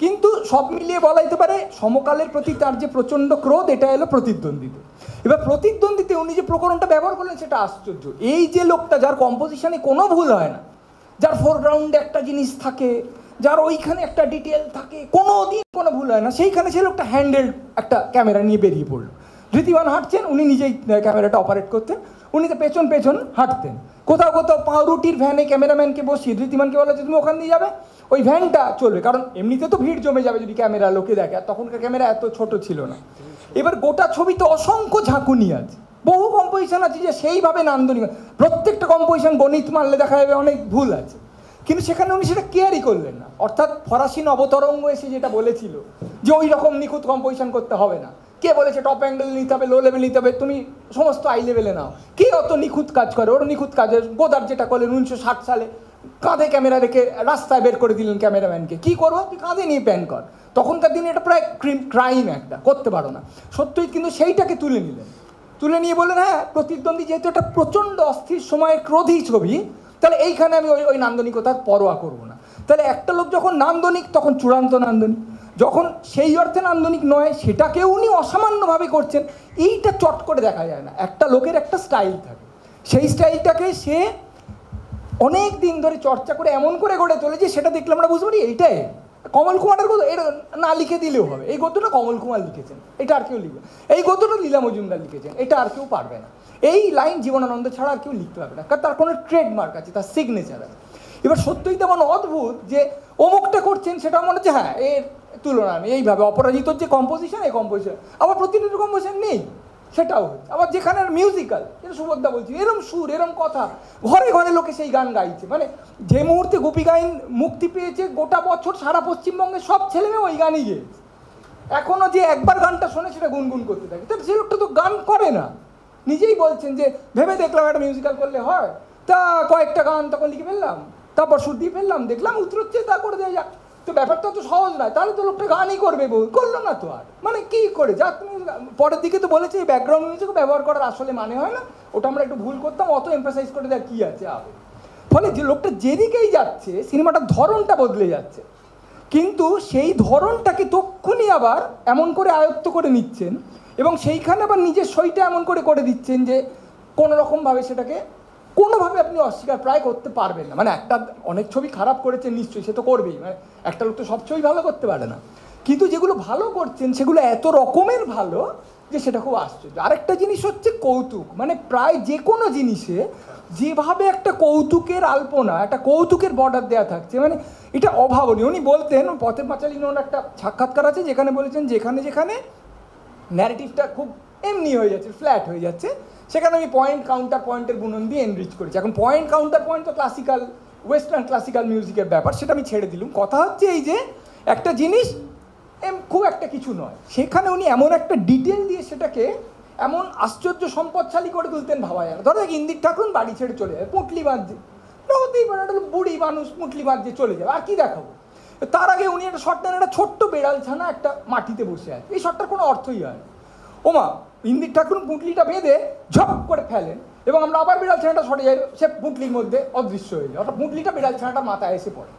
কিন্তু সব মিলিয়ে বলা যেতে পারে সমকালের প্রতি তার যে প্রচণ্ড ক্রোধ, এটা এলো প্রতিদ্বন্দ্বিতে। এবার প্রতিদ্বন্দ্বিতে উনি যে প্রকরণটা ব্যবহার করলেন সেটা আশ্চর্য। এই যে লোকটা যার কম্পোজিশনে কোনো ভুল হয় না, যার ফোরগ্রাউন্ডে একটা জিনিস থাকে, যার ওইখানে একটা ডিটেল থাকে, কোনো দিন কোনো ভুল হয় না, সেইখানে সে লোকটা হ্যান্ডেল একটা ক্যামেরা নিয়ে বেরিয়ে পড়লো। ঋতিমান হাঁটছেন, উনি নিজেই ক্যামেরাটা অপারেট করতেন, উনি তো পেছন পেছন হাঁটতেন। কোথাও কোথাও পাউরুটির ভ্যানে ক্যামেরাম্যানকে বসিয়ে ঋতিমানকে বলা যে তুমি ওখান দিয়ে যাবে, ওই ভ্যানটা চলবে, কারণ এমনিতে তো ভিড় জমে যাবে যদি ক্যামেরা লোকে দেখে, আর তখনকার ক্যামেরা এত ছোট ছিল না। এবার গোটা ছবিতে অসংখ্য ঝাঁকুনি আছে, বহু কম্পোজিশন আছে যে সেইভাবে নান্দনিক, প্রত্যেকটা কম্পোজিশন গণিত মানলে দেখা যাবে অনেক ভুল আছে, কিন্তু সেখানে উনি সেটা কেয়ারই করলেন না। অর্থাৎ ফরাসি নবতরঙ্গ এসে যেটা বলেছিল যে ওই রকম নিখুঁত কম্পোজিশন করতে হবে না, কে বলেছে টপ অ্যাঙ্গেল নিতে হবে, লো লেভেল নিতে হবে, তুমি সমস্ত আই লেভেলে নাও, কে অত নিখুঁত কাজ করে, ওর নিখুঁত কাজের গোদার যেটা করলেন 1960 সালে, কাঁধে ক্যামেরা রেখে রাস্তায় বের করে দিলেন ক্যামেরাম্যানকে, কি করবো তুই কাঁধে নিয়ে প্যান কর। তখনকার দিনে এটা প্রায় ক্রাইম, একটা করতে পারো না। সত্যই কিন্তু সেইটাকে তুলে নিলেন, তুলে নিয়ে বললেন হ্যাঁ প্রতিদ্বন্দ্বী যেহেতু একটা প্রচণ্ড অস্থির সময়ের ক্রোধী ছবি, তাহলে এইখানে আমি ওই নান্দনিকতার পরোয়া করবো না। তাহলে একটা লোক যখন নান্দনিক তখন চূড়ান্ত নান্দনিক, যখন সেই অর্থে নান্দনিক নয় সেটাকেও উনি অসামান্যভাবে করছেন, এইটা চট করে দেখা যায় না। একটা লোকের একটা স্টাইল থাকে, সেই স্টাইলটাকে সে অনেক দিন ধরে চর্চা করে এমন করে গড়ে তোলেছে, সেটা দেখলে আমরা বুঝতে পারি এইটাই কমল কুমারের গদ্য। এটা না লিখে দিলেও হবে, এই গদ্যটা কমল কুমার লিখেছেন, এটা আর কেউ লিখবে। এই গদ্যটা লীলা মজুমদার লিখেছেন, এটা আর কেউ পারবে না। এই লাইন জীবনানন্দ ছাড়া আর কেউ লিখতে পারবে না, কারণ তার কোনো ট্রেডমার্ক আছে, তার সিগনেচার আছে। এবার সত্যই তেমন অদ্ভুত যে অমুকটা করছেন, সেটা মনে হচ্ছে হ্যাঁ এর তুলনা নেই। এইভাবে অপরাজিতর যে কম্পোজিশন, এই কম্পোজিশন আবার প্রতিনিধি কম্পোজিশন নেই, সেটাও হচ্ছে। আবার যেখানে মিউজিক্যাল, যেটা সুভদ্রা বলছি, এরম সুর, এরম কথা, ঘরে ঘরে লোকে সেই গান গাইছে। মানে যে মুহূর্তে গোপী গাইন মুক্তি পেয়েছে, গোটা বছর সারা পশ্চিমবঙ্গে সব ছেলে মেয়ে ওই গানই গেয়েছে। এখনও যে একবার গানটা শোনে সেটা গুনগুন করতে থাকে, তাহলে সে লোকটা তো গান করে না। নিজেই বলছেন যে ভেবে দেখলাম একটা মিউজিক্যাল করলে হয়, তা কয়েকটা গান তখন লিখে ফেললাম, তারপর সুর দিয়ে ফেললাম, দেখলাম উত্তর হচ্ছে, তা করে দেওয়া যাক। তো ব্যাপারটা তো সহজ নয়, তাহলে তো লোকটা গানই করবে, করলো না তো। আর মানে কি করে যাক, তুমি পরের দিকে তো বলেছে এই ব্যাকগ্রাউন্ড মিউজিক ব্যবহার করার আসলে মানে হয় না, ওটা আমরা একটু ভুল করতাম, অত এমফাসাইজ করে দেওয়ার কী আছে আবে। ফলে যে লোকটা যেদিকেই যাচ্ছে সিনেমাটার ধরনটা বদলে যাচ্ছে, কিন্তু সেই ধরনটাকে তক্ষুনি আবার এমন করে আয়ত্ত করে নিচ্ছেন, এবং সেইখানে আবার নিজের সইটা এমন করে করে দিচ্ছেন যে কোনোরকমভাবে সেটাকে কোনোভাবে আপনি অস্বীকার প্রায় করতে পারবেন না। মানে একটা অনেক ছবি খারাপ করেছেন নিশ্চয়ই, সে তো করবেই, মানে একটা লোক তো সব ছবি ভালো করতে পারে না, কিন্তু যেগুলো ভালো করছেন সেগুলো এত রকমের ভালো যে সেটা খুব আশ্চর্য। আরেকটা জিনিস হচ্ছে কৌতুক, মানে প্রায় যে কোনো জিনিসে যেভাবে একটা কৌতুকের আলপনা, একটা কৌতুকের বর্ডার দেওয়া থাকছে, মানে এটা অভাবনীয়। উনি বলতেন, পথের পাঁচালী ওনার একটা সাক্ষাৎকার আছে যেখানে বলেছেন যেখানে যেখানে ন্যারেটিভটা খুব এমনি হয়ে যাচ্ছে, ফ্ল্যাট হয়ে যাচ্ছে, সেখানে আমি পয়েন্ট কাউন্টার পয়েন্টের বুনন দিয়ে এনরিচ করেছি। এখন পয়েন্ট কাউন্টার পয়েন্ট তো ক্লাসিক্যাল, ওয়েস্টার্ন ক্লাসিক্যাল মিউজিকের ব্যাপার, সেটা আমি ছেড়ে দিলাম। কথা হচ্ছে এই যে একটা জিনিস খুব একটা কিছু নয়, সেখানে উনি এমন একটা ডিটেল দিয়ে সেটাকে এমন আশ্চর্য সম্পদশালী করে তুলতেন, ভাবা যায় না। ধরো ইন্দির ঠাকুর বাড়ি ছেড়ে চলে যাবে, পুঁটলি বাঁধছে, হতেই পারে একটা বুড়ি মানুষ পুঁটলি বাঁধছে চলে যাবে, আর কি দেখাবো। তার আগে উনি একটা শট নেন, একটা ছোট্ট বেড়াল ছানা একটা মাটিতে বসে আছে, এই শটটার কোনো অর্থই হয় না। ওমা ইন্দির ঠাকুর পুঁটলিটা বেঁধে ঝপ করে ফেলেন, এবং আমরা আবার বিড়াল ছানাটা সরে যাই, সে পুঁটলির মধ্যে অদৃশ্য হয়ে যায়, অর্থাৎ পুঁটলিটা বিড়াল ছানাটার মাথায় এসে পড়ে,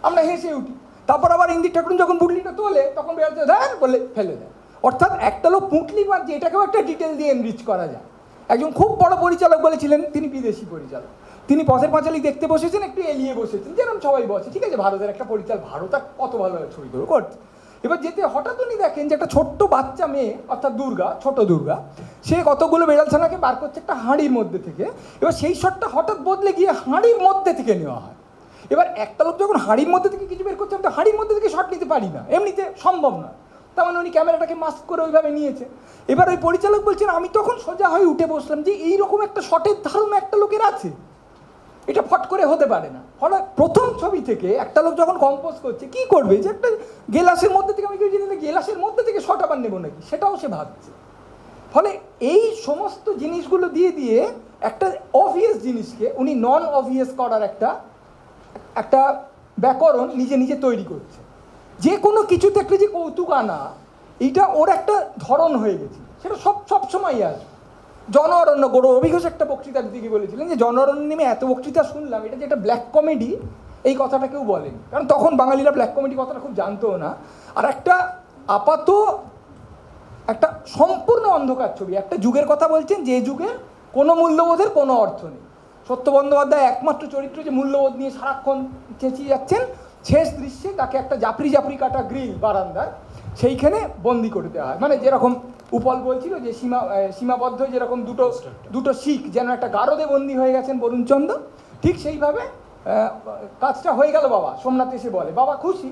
আমরা হেসে উঠি। তারপর আবার ইন্দির ঠাকুর যখন পুঁটলিটা তোলে তখন বিড়াল ধ্যান বলে ফেলে দেয়। অর্থাৎ একটা লোক পুঁটলি বাদ যে এটাকেও একটা ডিটেল দিয়ে এনরিচ করা যায়। একজন খুব বড় পরিচালক বলেছিলেন, তিনি বিদেশি পরিচালক, তিনি পথের পাঁচালী দেখতে বসেছেন, একটু এলিয়ে বসেছেন, যেরকম সবাই বসে, ঠিক আছে, ভারতের একটা পরিচালক, ভারত কত ভালো ছবি করছে। এবার যেতে হঠাৎ উনি দেখেন যে একটা ছোট্ট বাচ্চা মেয়ে, অর্থাৎ দুর্গা, ছোট দুর্গা, সে কতগুলো বেড়াল ছানাকে বার করছে একটা হাঁড়ির মধ্যে থেকে। এবার সেই শটটা হঠাৎ বদলে গিয়ে হাঁড়ির মধ্যে থেকে নেওয়া হয়। এবার একটা লোক যখন হাঁড়ির মধ্যে থেকে কিছু বের করছে, আমি তো হাঁড়ির মধ্যে থেকে শট নিতে পারি না, এমনিতে সম্ভব না। তার মানে উনি ক্যামেরাটাকে মাস্ক করে ওইভাবে নিয়েছে। এবার ওই পরিচালক বলছেন, আমি তখন সোজা হয়ে উঠে বসলাম যে এইরকম একটা শটের ধারণা একটা লোকের আছে, এটা ফট করে হতে পারে না। হঠাৎ প্রথম ছবি থেকে একটা লোক যখন কম্পোজ করছে, কি করবে যে একটা গেলাসের মধ্যে থেকে, আমি কেউ জানি না গেলাসের মধ্যে থেকে শট আবার নেবো নাকি, সেটাও সে ভাবছে। ফলে এই সমস্ত জিনিসগুলো দিয়ে দিয়ে একটা অবভিয়াস জিনিসকে উনি নন অবভিয়াস করার একটা ব্যাকরণ নিজে নিজে তৈরি করছে। যে কোনো কিছুতে একটা যে কৌতুক আনা, এইটা ওর একটা ধরন হয়ে গেছে, সেটা সব সময় আসবে। জন অরণ্য, গৌরব অভিঘোষ একটা বক্তৃতার দিকে বলেছিলেন যে জন অরণ্য নেমে এত বক্তৃতা শুনলাম, এটা যে একটা ব্ল্যাক কমেডি, এই কথাটা কেউ বলেনি, কারণ তখন বাঙালিরা ব্ল্যাক কমেডি কথাটা খুব জানতোও না। আর একটা আপাত একটা সম্পূর্ণ অন্ধকার ছবি, একটা যুগের কথা বলছেন যে যুগের কোনো মূল্যবোধের কোনো অর্থ নেই। সত্য বন্দ্যোপাধ্যায় একমাত্র চরিত্র যে মূল্যবোধ নিয়ে সারাক্ষণ চেঁচিয়ে যাচ্ছেন, শেষ দৃশ্যে তাকে একটা জাপরি কাটা গ্রিল বারান্দার সেইখানে বন্দি করে দেওয়া হয়। মানে যেরকম উপল বলছিল যে সীমাবদ্ধ যেরকম দুটো শিখ যেন একটা গারদে বন্দি হয়ে গেছেন বরুণচন্দ্র, ঠিক সেইভাবে কাজটা হয়ে গেল। বাবা সোমনাথ এসে বলে, বাবা খুশি,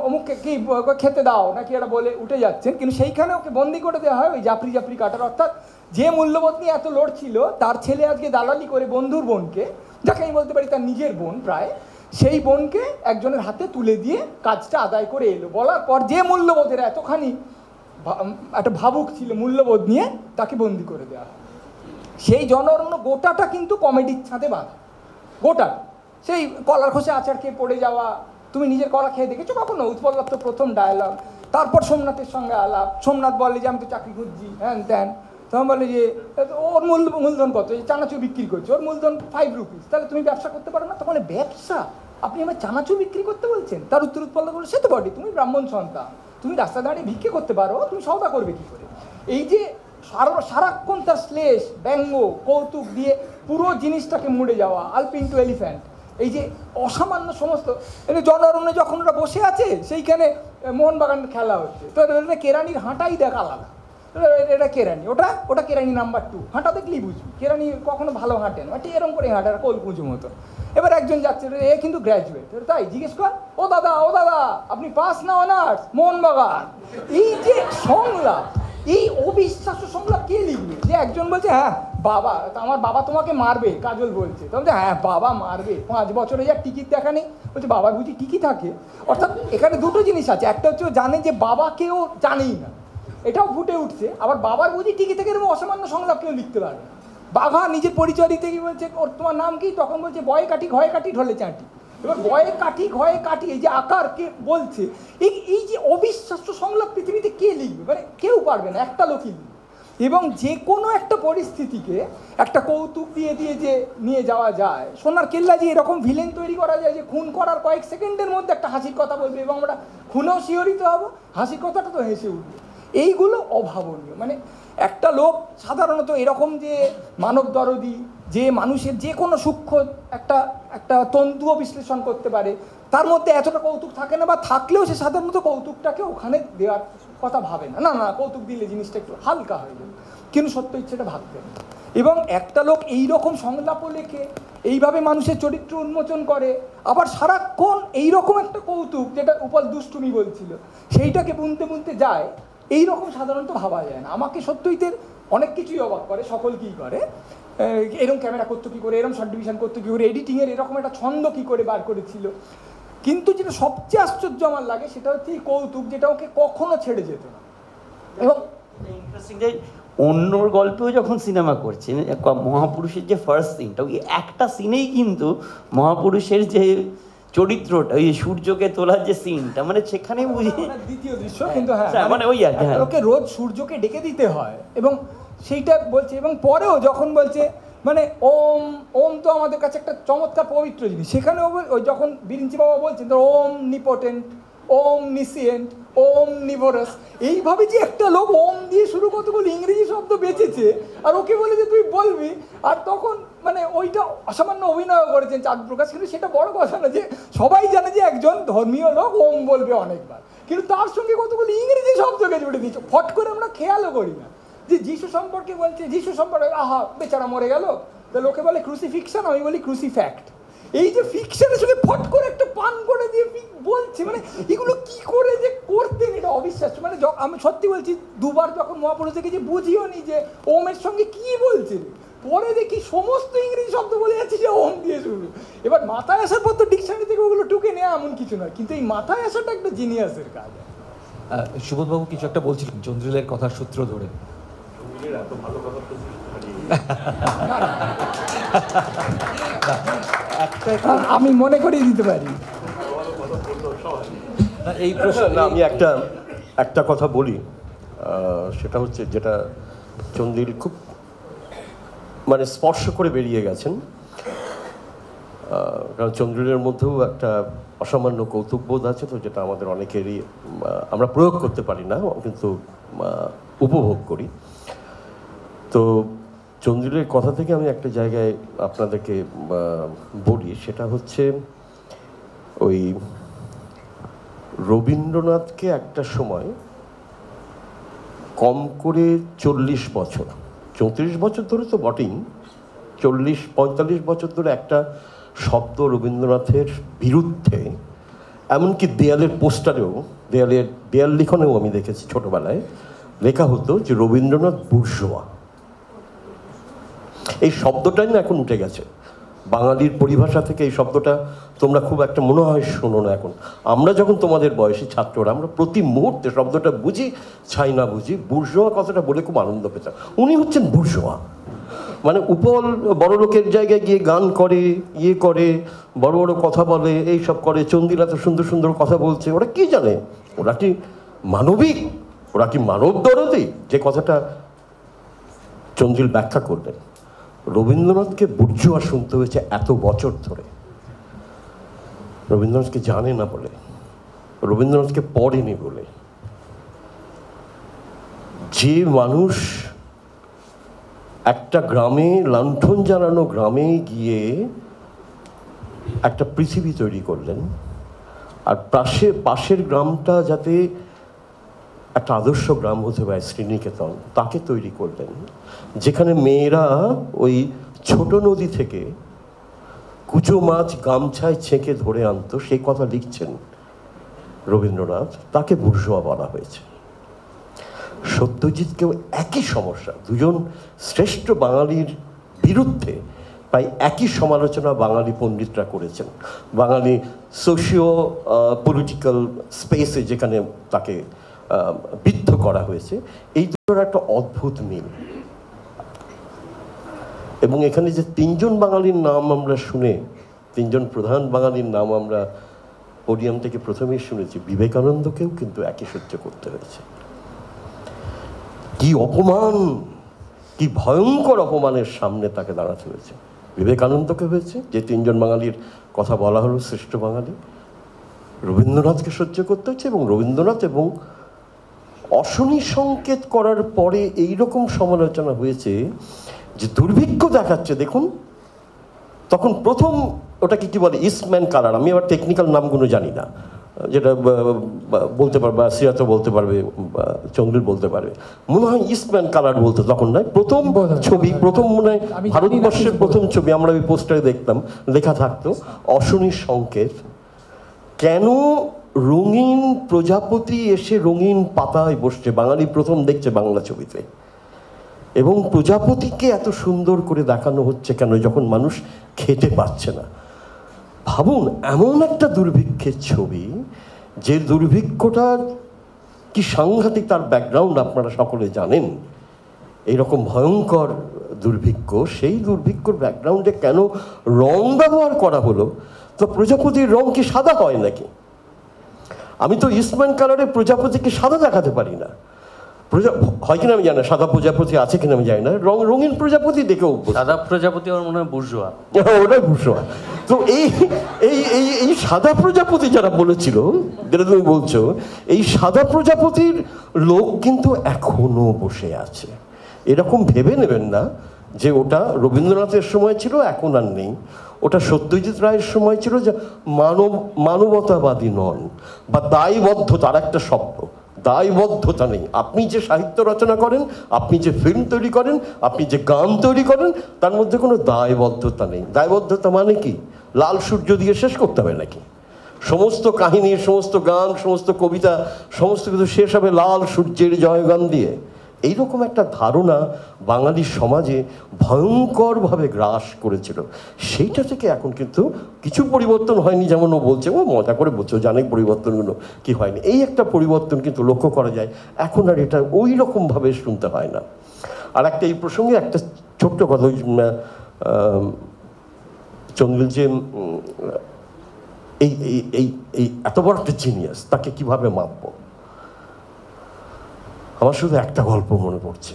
অমুককে কি খেতে দাও নাকি এটা বলে উঠে যাচ্ছেন, কিন্তু সেইখানে ওকে বন্দি করে দেওয়া হয় ওই জাপরি কাটার। অর্থাৎ যে মূল্যবোধ নিয়ে এত লড়ছিল, তার ছেলে আজকে দালালি করে বন্ধুর বোনকে, যাকে আমি বলতে পারি তার নিজের বোন প্রায়, সেই বোনকে একজনের হাতে তুলে দিয়ে কাজটা আদায় করে এলো। বলার পর যে মূল্যবোধের এতখানি একটা ভাবুক ছিল মূল্যবোধ নিয়ে, তাকে বন্দি করে দেওয়া হয়। সেই জন অরণ্য গোটাটা কিন্তু কমেডির ছাদে বাঁধা, গোটা। সেই কলার খোসে আচার খেয়ে পড়ে যাওয়া, তুমি নিজের কলা খেয়ে দেখেছো কখনো? উৎপল দত্ত প্রথম ডায়ালগ, তারপর সোমনাথের সঙ্গে আলাপ। সোমনাথ বলে যে আমি তো চাকরি খুঁজছি, হ্যান ত্যান। তখন বলে যে ওর মূলধন কত, চানাচুর বিক্রি করছে, ওর মূলধন 5 রুপিস, তাহলে তুমি ব্যবসা করতে পারো না? তখন ব্যবসা, আপনি আমার চানাচুর বিক্রি করতে বলছেন? তার উত্তর উৎপল বলে, সে তো বটে, তুমি ব্রাহ্মণ সন্তান, তুমি রাস্তা দাঁড়িয়ে ভিক্ষে করতে পারো, তুমি সওদা করবে কি করে? এই যে সারাক্ষণ তার শ্লেষ, ব্যঙ্গ, কৌতুক দিয়ে পুরো জিনিসটাকে মুড়ে যাওয়া, আলপিন টু এলিফ্যান্ট, এই যে অসামান্য সমস্ত। জন অরণ্যে যখন ওরা বসে আছে, সেইখানে মোহনবাগান খেলা হচ্ছে, তো কেরানির হাঁটাই দেখ আলাদা, এটা কেরানি, ওটা কেরানি নাম্বার 2, হাঁটা দেখলেই বুঝবি কেরানি কখনো ভালো হাঁটেন, এরকম করে হাঁটার কোল কুঁচু মতো। এবার একজন যাচ্ছে, এ কিন্তু গ্র্যাজুয়েট, তাই জিজ্ঞেস কর, ও দাদা আপনি পাস না অনার্স? মোহনবাগান। এই যে সংলাপ, এই অবিশ্বাস্য সংলাপ কে লিখবে? যে একজন বলছে, হ্যাঁ বাবা, আমার বাবা তোমাকে মারবে, কাজল বলছে, তো বলছে হ্যাঁ বাবা মারবে, 5 বছরে যার টিকিট দেখা নেই, বলছে বাবা বুঝি টিকিট থাকে। অর্থাৎ এখানে দুটো জিনিস আছে, একটা হচ্ছে ও জানে যে বাবাকেও জানেই না, এটাও ফুটে উঠছে, আবার বাবার বুঝি টিকিট থেকে এরকম অসামান্য সংলাপ কেউ লিখতে পারে না। বাঘা নিজের পরিচয় দিতে গিয়ে বলছে, ওর তোমার নাম কি? তখন বলছে বয়ে কাঠি ঘয়ে কাঠি ঢলে চাঁটি। এবার বয়ে কাঠি ঘয়ে কাঠি, এই যে আকার কে বলছে, এই যে অবিশ্বাস্য সংলাপ পৃথিবীতে কে লিখবে? মানে কেউ পারবে না, একটা লোকই লিখবে। এবং যে কোনো একটা পরিস্থিতিকে একটা কৌতুক দিয়ে যে নিয়ে যাওয়া যায়। সোনার কেল্লা যে এরকম ভিলেন তৈরি করা যায় যে খুন করার কয়েক সেকেন্ডের মধ্যে একটা হাসির কথা বলবে এবং আমরা খুনেও শিহরিত হবো, হাসির কথাটা তো হেসে উঠবে। এইগুলো অভাবনীয়। মানে একটা লোক সাধারণত এরকম যে মানব দরদি, যে মানুষের যে কোনো সূক্ষ্ম একটা তন্তুও বিশ্লেষণ করতে পারে, তার মধ্যে এতটা কৌতুক থাকে না, বা থাকলেও সে সাধারণত কৌতুকটাকে ওখানে দেওয়ার কথা ভাবে না। না কৌতুক দিলে জিনিসটা একটু হালকা হয়ে যাবে, কিন্তু সত্য ইচ্ছেটা ভাবতেন। এবং একটা লোক এইরকম সংলাপও লেখে, এইভাবে মানুষের চরিত্র উন্মোচন করে, আবার সারাক্ষণ এইরকম একটা কৌতুক, যেটা উপল দুষ্টুমি বলছিল, সেইটাকে বুনতে যায়, এইরকম সাধারণত ভাবা যায় না। আমাকে সত্যিতের অনেক কিছুই অবাক করে, সকলকেই করে। এরকম ক্যামেরা করতো কী করে, এরকম শর্ট ডিভিশন করতো কী করে, এডিটিংয়ের এরকম একটা ছন্দ কী করে বার করেছিল। কিন্তু যেটা সবচেয়ে আশ্চর্য আমার লাগে, সেটা হচ্ছে এই কৌতুক, যেটা ওকে কখনো ছেড়ে যেত না। এবং ইন্টারেস্টিং যে অন্যর গল্পেও যখন সিনেমা করছেন, মহাপুরুষের যে ফার্স্ট সিনটা, ওই একটা সিনেই কিন্তু মহাপুরুষের যে চরিত্রটা, ওই সূর্যকে তোলার যে সিনটা, মানে সেখানেই বুঝি দ্বিতীয় দৃশ্য, কিন্তু হ্যাঁ মানে ওই আর ওকে রোজ সূর্যকে ডেকে দিতে হয়, এবং সেইটা বলছে। এবং পরেও যখন বলছে, মানে ওম তো আমাদের কাছে একটা চমৎকার পবিত্র জিনিস, সেখানেও ওই যখন বিরিঞ্চি বাবা বলছেন, তো ওম নিপোটেন্ট, omniscient, omnivorous, এইভাবে যে একটা লোক ওম দিয়ে শুরু কতগুলো ইংরেজি শব্দ বেঁচেছে, আর ওকে বলে যে তুই বলবি, আর তখন মানে ওইটা অসামান্য অভিনয় করেছেন চাঁদ প্রকাশ, কিন্তু সেটা বড় কথা না যে সবাই জানে যে একজন ধর্মীয় লোক ওম বলবে অনেকবার, কিন্তু তার সঙ্গে কতগুলো ইংরেজি শব্দকে জুড়ে দিচ্ছে, ফট করে আমরা খেয়ালও করি না। যে যিশু সম্পর্কে বলছে, যিশু সম্পর্কে আহা বেচারা মরে গেল, তা লোকে বলে ক্রুসিফিকশন, আমি বলি ক্রুসিফ্যাক্ট। এই যে ফিকশনের সঙ্গে ফট করে একটা পান করে দিয়ে বলছে, মানে এগুলো কি করে যে করতেন, এটা অবিশ্বাস্য। মানে আমি সত্যি বলছি, দুবার যখন মহাপুরুষ দেখেছি বুঝিও নি যে ওমের সঙ্গে কি বলছেন, পরে দেখি সমস্ত ইংরেজি শব্দ বলে যাচ্ছে যে ওম দিয়ে শুরু। এবার মাথায় আসার পর তো ডিকশনারি থেকে ওগুলো টুকে নেওয়া এমন কিছু নয়, কিন্তু এই মাথায় আসাটা একটা জিনিয়াসের কাজ। সুবোধবাবু কিছু একটা বলছিলেন চন্দ্রিলের কথার সূত্র ধরে। আমি মনে করিয়ে দিতে পারি। এই প্রশ্ন না, আমি একটা কথা বলি, সেটা হচ্ছে যেটা চন্দ্রিল খুব মানে স্পর্শ করে বেরিয়ে গেছেন, কারণ চন্দ্রিলের মধ্যেও একটা অসামান্য কৌতুকবোধ আছে, তো যেটা আমাদের অনেকেরই আমরা প্রয়োগ করতে পারি না, কিন্তু উপভোগ করি। তো চন্দ্রিলের কথা থেকে আমি একটা জায়গায় আপনাদেরকে বলি, সেটা হচ্ছে ওই রবীন্দ্রনাথকে একটা সময় কম করে 40 বছর, 34 বছর ধরে তো বটেই, 40-45 বছর ধরে একটা শব্দ রবীন্দ্রনাথের বিরুদ্ধে, এমনকি দেয়ালের পোস্টারেও, দেয়াল লিখনেও আমি দেখেছি ছোটবেলায় লেখা হতো যে রবীন্দ্রনাথ বুর্জোয়া। এই শব্দটাই না এখন উঠে গেছে বাঙালির পরিভাষা থেকে। এই শব্দটা তোমরা খুব একটা মনে হয় শোনো না এখন। আমরা যখন তোমাদের বয়সী ছাত্ররা, আমরা প্রতি মুহূর্তে শব্দটা বুঝি ছাই না বুঝি, বুর্জোয়া কথাটা বলে খুব আনন্দ পেতাম। উনি হচ্ছেন বুর্জোয়া, মানে উপল বড় লোকের জায়গায় গিয়ে গান করে, ইয়ে করে, বড় বড় কথা বলে, এই সব করে। চন্দ্রিল এত সুন্দর সুন্দর কথা বলছে, ওরা কি জানে? ওরা কি মানবিক? ওরা কি মানব দরদি? যে কথাটা চন্দ্রিল ব্যাখ্যা করলেন, রবীন্দ্রনাথকে বুর্জোয়া শুনতে হয়েছে এত বছর ধরে। রবীন্দ্রনাথকে জানে না বলে, রবীন্দ্রনাথকে পড়েনি বলে। যে মানুষ একটা গ্রামে, লণ্ঠন জ্বালানো গ্রামে গিয়ে একটা পৃথিবী তৈরি করলেন, আর পাশের গ্রামটা যাতে একটা আদর্শ গ্রাম হতে পারে, শ্রীনিকেতন, তাকে তৈরি করলেন, যেখানে মেয়েরা ওই ছোট নদী থেকে কুচো মাছ গামছায় ছেঁকে ধরে আনতো, সেই কথা লিখছেন রবীন্দ্রনাথ। তাকে বুর্জোয়া বলা হয়েছে। সত্যজিৎকেও একই সমস্যা, দুজন শ্রেষ্ঠ বাঙালির বিরুদ্ধে প্রায় একই সমালোচনা বাঙালি পণ্ডিতরা করেছেন। বাঙালি সোশিও পলিটিক্যাল স্পেসে যেখানে তাকে বিদ্ধ করা হয়েছে, এই দুটোর একটা অদ্ভুত মিল। এবং এখানে যে তিনজন বাঙালির নাম আমরা শুনে, তিনজন প্রধান বাঙালির নাম আমরা পোডিয়াম থেকে প্রথমেই শুনেছি, বিবেকানন্দকেও কিন্তু একই সহ্য করতে হয়েছে। কি অপমান, কি ভয়ঙ্কর অপমানের সামনে তাকে দাঁড়াতে হয়েছে। বিবেকানন্দকে হয়েছে, যে তিনজন বাঙালির কথা বলা হলো শ্রেষ্ঠ বাঙালি, রবীন্দ্রনাথকে সহ্য করতে হচ্ছে। এবং রবীন্দ্রনাথ এবং অশনি সংকেত করার পরে এইরকম সমালোচনা হয়েছে যে দুর্ভিক্ষ দেখাচ্ছে। দেখুন, তখন প্রথম ওটাকে কি বলে, ইস্টম্যান কালার, আমি আবার টেকনিক্যাল নামগুলো জানি না, যেটা বলতে পারবে, সিরাত বলতে পারবে, চন্দ্রিল বলতে পারবে, মনে হয় ইস্টম্যান কালার বলতে তখন নয়। প্রথম ছবি, প্রথম মনে হয় ভারতবর্ষের প্রথম ছবি, আমরা ওই পোস্টারে দেখতাম লেখা থাকতো অশনি সংকেত। কেন রঙিন প্রজাপতি এসে রঙিন পাতায় বসছে, বাঙালি প্রথম দেখছে বাংলা ছবিতে। এবং প্রজাপতিকে এত সুন্দর করে দেখানো হচ্ছে কেন, যখন মানুষ খেতে পাচ্ছে না। ভাবুন, এমন একটা দুর্ভিক্ষের ছবি, যে দুর্ভিক্ষটা কি সাংঘাতিক, তার ব্যাকগ্রাউন্ড আপনারা সকলে জানেন। এইরকম ভয়ঙ্কর দুর্ভিক্ষ, সেই দুর্ভিক্ষর ব্যাকগ্রাউন্ডে কেন রং ব্যবহার করা হলো? তো প্রজাপতির রং কি সাদা হয় নাকি? আমি তো ইস্টম্যান কালারে প্রজাপতিকে সাদা দেখাতে পারি না। হয় কিনা আমি জানি না, সাদা প্রজাপতি আছে কিনা আমি জানি না, রঙিন প্রজাপতি দেখে অভ্যস্ত। সাদা প্রজাপতি আমার মনে হয় বুর্জোয়া। ওটাই ভূষণ। তো এই এই এই এই সাদা প্রজাপতি যারা বলেছিল, যেটা তুমি বলছো, এই সাদা প্রজাপতির লোক কিন্তু এখনো বসে আছে। এরকম ভেবে নেবেন না যে ওটা রবীন্দ্রনাথের সময় ছিল, এখন আর নেই। ওটা সত্যজিৎ রায়ের সময় ছিল, যে মানবতাবাদী নন, বা দায়বদ্ধতা, আর একটা শব্দ, দায়বদ্ধতা নেই। আপনি যে সাহিত্য রচনা করেন, আপনি যে ফিল্ম তৈরি করেন, আপনি যে গান তৈরি করেন, তার মধ্যে কোনো দায়বদ্ধতা নেই। দায়বদ্ধতা মানে কি? লাল সূর্য দিয়ে শেষ করতে হবে নাকি? সমস্ত কাহিনী, সমস্ত গান, সমস্ত কবিতা, সমস্ত কিছু শেষ হবে লাল সূর্যের জয়গান দিয়ে? এইরকম একটা ধারণা বাঙালি সমাজে ভয়ঙ্করভাবে গ্রাস করেছিল। সেইটা থেকে এখন কিন্তু কিছু পরিবর্তন হয়নি, যেমন ও বলছে, ও মজা করে বলছে, ও জানে পরিবর্তনগুলো কি হয়নি। এই একটা পরিবর্তন কিন্তু লক্ষ্য করা যায়। এখন আর এটা ওই রকমভাবে শুনতে হয় না। আর একটা এই প্রসঙ্গে একটা ছোট্ট কথা, ওই চন্দ্রিল যে এই এই এই এত বড় একটা জিনিয়াস, তাকে কিভাবে মাপবো? আমার শুধু একটা গল্প মনে পড়ছে।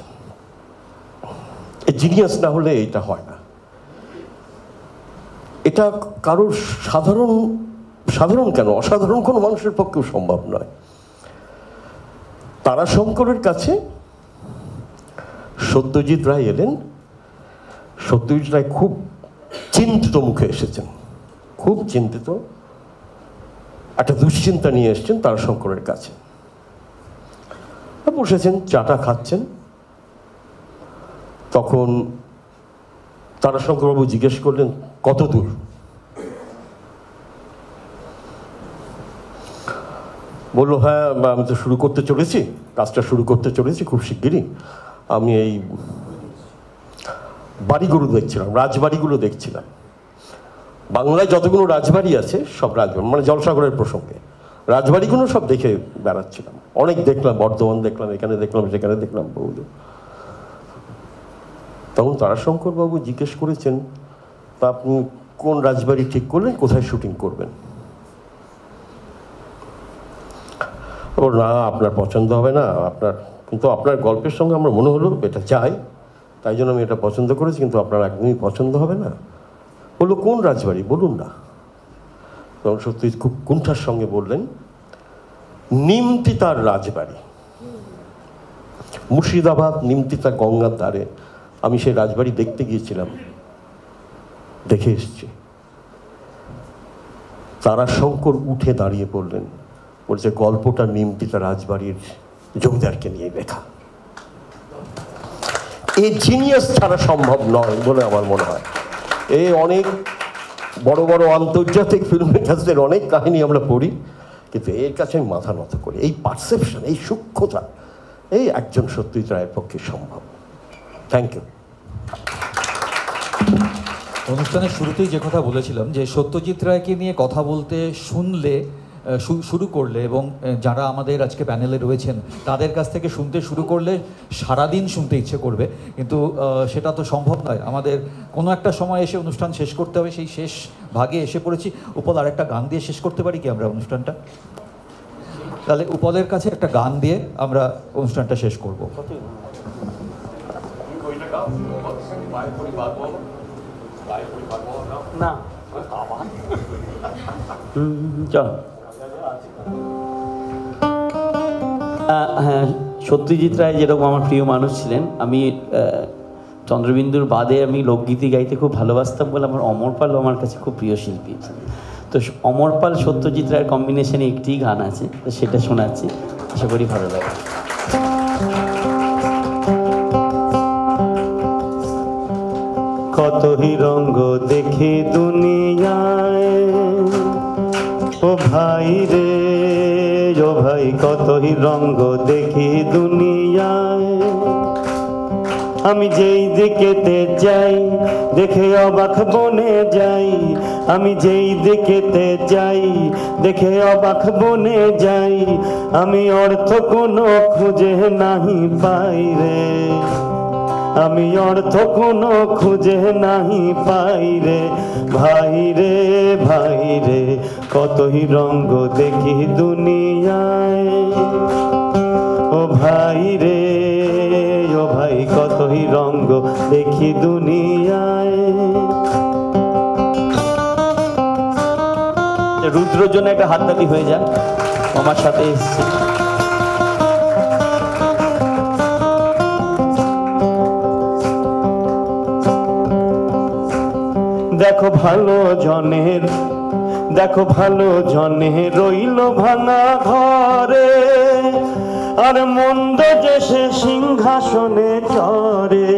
এই জিনিয়াস না হলে এটা হয় না। এটা কারোর সাধারণ কেন, অসাধারণ কোনো মানুষের পক্ষেও সম্ভব নয়। তারাশঙ্করের কাছে সত্যজিৎ রায় এলেন। সত্যজিৎ রায় খুব চিন্তিত মুখে এসেছেন, খুব চিন্তিত, একটা দুশ্চিন্তা নিয়ে এসেছেন তারাশঙ্করের কাছে। বসেছেন, চাটা খাচ্ছেন। তখন তারাশঙ্করবাবু জিজ্ঞেস করলেন, কত দূর? বললো, হ্যাঁ আমি তো শুরু করতে চলেছি, কাজটা শুরু করতে চলেছি খুব শিগগিরই। আমি এই বাড়িগুলো দেখছিলাম, রাজবাড়িগুলো দেখছিলাম। বাংলায় যতগুলো রাজবাড়ি আছে সব রাজবাড়ি, মানে জলসাগরের প্রসঙ্গে রাজবাড়িগুলো সব দেখে বেড়াচ্ছিলাম। অনেক দেখলাম, বর্ধমান দেখলাম, এখানে দেখলাম, সেখানে দেখলাম বহু। তখন তারাশঙ্কর বাবু জিজ্ঞেস করেছেন, তা আপনি কোন রাজবাড়ি ঠিক করলেন, কোথায় শুটিং করবেন? না, আপনার পছন্দ হবে না, কিন্তু আপনার গল্পের সঙ্গে আমার মনে হলো এটা চাই, তাই জন্য আমি এটা পছন্দ করেছি, কিন্তু আপনার একদমই পছন্দ হবে না। বললো, কোন রাজবাড়ি বলুন না। তখন সত্যি খুব কুণ্ঠার সঙ্গে বললেন, নিমতিতার রাজবাড়ি, মুর্শিদাবাদ, নিমতিতা, গঙ্গার ধারে। আমি সেই রাজবাড়ি দেখতে গিয়েছিলাম, দেখে এসছি। তারাশঙ্কর উঠে দাঁড়িয়ে পড়লেন, বলছে, গল্পটা নিমতিতা রাজবাড়ির জমিদারকে নিয়ে লেখা। এই জিনিয়াস ছাড়া সম্ভব নয় বলে আমার মনে হয়। এই অনেক বড় বড় আন্তর্জাতিক ফিল্ম মেকারদের অনেক কাহিনী আমরা পড়ি, কিন্তু এর কাছে আমি মাথা নত করি। এই পারসেপশন, এই সূক্ষ্মতা, এই একজন সত্যজিৎ রায়ের পক্ষে সম্ভব। Thank you. অনুষ্ঠানের শুরুতেই যে কথা বলেছিলাম, যে সত্যজিৎ রায়কে নিয়ে কথা বলতে শুরু করলে, এবং যারা আমাদের আজকে প্যানেলে রয়েছেন তাদের কাছ থেকে শুনতে শুরু করলে সারাদিন শুনতে ইচ্ছে করবে, কিন্তু সেটা তো সম্ভব নয়। আমাদের কোনো একটা সময় এসে অনুষ্ঠান শেষ করতে হবে, সেই শেষ ভাগে এসে পড়েছি। উপল আর একটা গান দিয়ে শেষ করতে পারি কি আমরা অনুষ্ঠানটা? তাহলে উপলের কাছে একটা গান দিয়ে আমরা অনুষ্ঠানটা শেষ করব। না, চল। হ্যাঁ, সত্যজিৎ রায় যেরকম আমার প্রিয় মানুষ ছিলেন, আমি চন্দ্রবিন্দুর বাদে আমি লোকগীতি গাইতে খুব ভালোবাসতাম বলে আমার অমর পালও আমার কাছে খুব প্রিয় শিল্পী। তো অমর পাল সত্যজিৎ রায়ের কম্বিনেশনে একটি গান আছে, তো সেটা শোনাচ্ছি, আশা করি ভালো লাগে। কতই রঙ্গ দেখি দুনিয়ায়, ও ভাই রে ও ভাই, কতই রঙ্গ দেখি দুনিয়ায়। আমি যেই দিকেতে যাই দেখে অবাক বনে যাই, আমি যেই দিকেতে যাই দেখে অবাক বনে যাই। আমি অর্থ কোনো খুঁজে নাহি পাই রে, আমি অর্থ কোনো খুঁজে নাহি পাই রে। ভাই রে ভাই রে, কতই রঙ্গ দেখি দুনিয়ায়, ও ভাই রে দেখি দুনিয়ায়। রুদ্রর জন্য একটা হাততালি হয়ে যান, আমার সাথে এসছে। দেখো ভালো জনের, দেখো ভালো জনে রইল ভাঙা ঘরে, আর মন্দ যে সে সিংহাসনে চড়ে।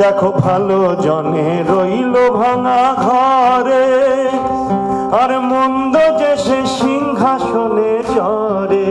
দেখো ভালো জনে রইল ভাঙা ঘরে, আর মন্দ যে সে সিংহাসনে চড়ে।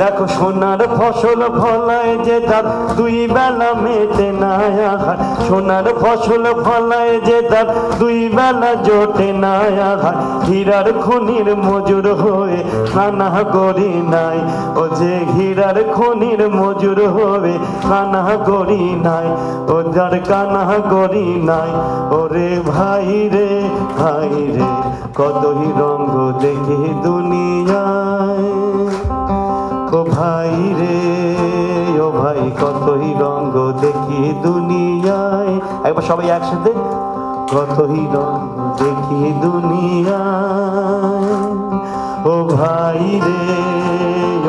দেখো সোনার ফসল ফলায় যে তার দুই বেলা মেটে না আহার, সোনার ফসল ফলায় যে তার দুই বেলা জোটে না আহার। হীরার খনির মজুর হয়ে কানা করি নাই, ও যে হীরার খনির মজুর হয়ে কানা করি নাই, ও যার কানা করি নাই। ওরে ভাই রে ভাই রে, কতই রঙ্গ দেখে দুনিয়ায়। ও ভাই রে ও ভাই, কতই রঙ্গ দেখি দুনিয়ায়। একবার সবাই একসাথে, কতই রঙ্গ দেখি দুনিয়ায়। ও ভাই রে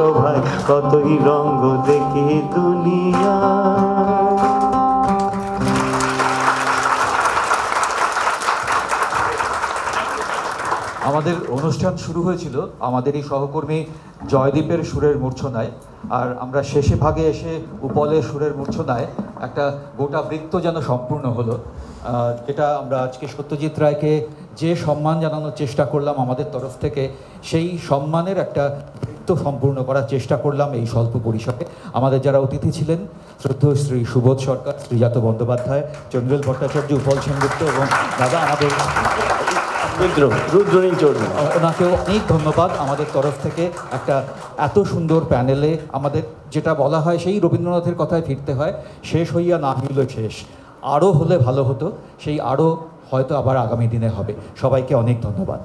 ও ভাই, কতই রঙ্গ দেখি দুনিয়ায়। আমাদের অনুষ্ঠান শুরু হয়েছিল আমাদের এই সহকর্মী জয়দীপের সুরের মূর্ছনায়, আর আমরা শেষে ভাগে এসে উপলের সুরের মূর্ছনায় একটা গোটা বৃত্ত যেন সম্পূর্ণ হলো। যেটা আমরা আজকে সত্যজিৎ রায়কে যে সম্মান জানানোর চেষ্টা করলাম আমাদের তরফ থেকে, সেই সম্মানের একটা বৃত্ত সম্পূর্ণ করার চেষ্টা করলাম এই স্বল্প পরিসরে। আমাদের যারা অতিথি ছিলেন, শ্রদ্ধেয় শ্রী সুবোধ সরকার, শ্রীজাত বন্দ্যোপাধ্যায়, চন্দ্রেল ভট্টাচার্য, উপল সেনগুপ্ত এবং দাদা আমাদের রুদ্রনীল চৌধুরী, ওনাকেও অনেক ধন্যবাদ আমাদের তরফ থেকে। একটা এত সুন্দর প্যানেলে আমাদের যেটা বলা হয়, সেই রবীন্দ্রনাথের কথায় ফিরতে হয়, শেষ হইয়া না হইল শেষ, আরও হলে ভালো হতো, সেই আরও হয়তো আবার আগামী দিনে হবে। সবাইকে অনেক ধন্যবাদ।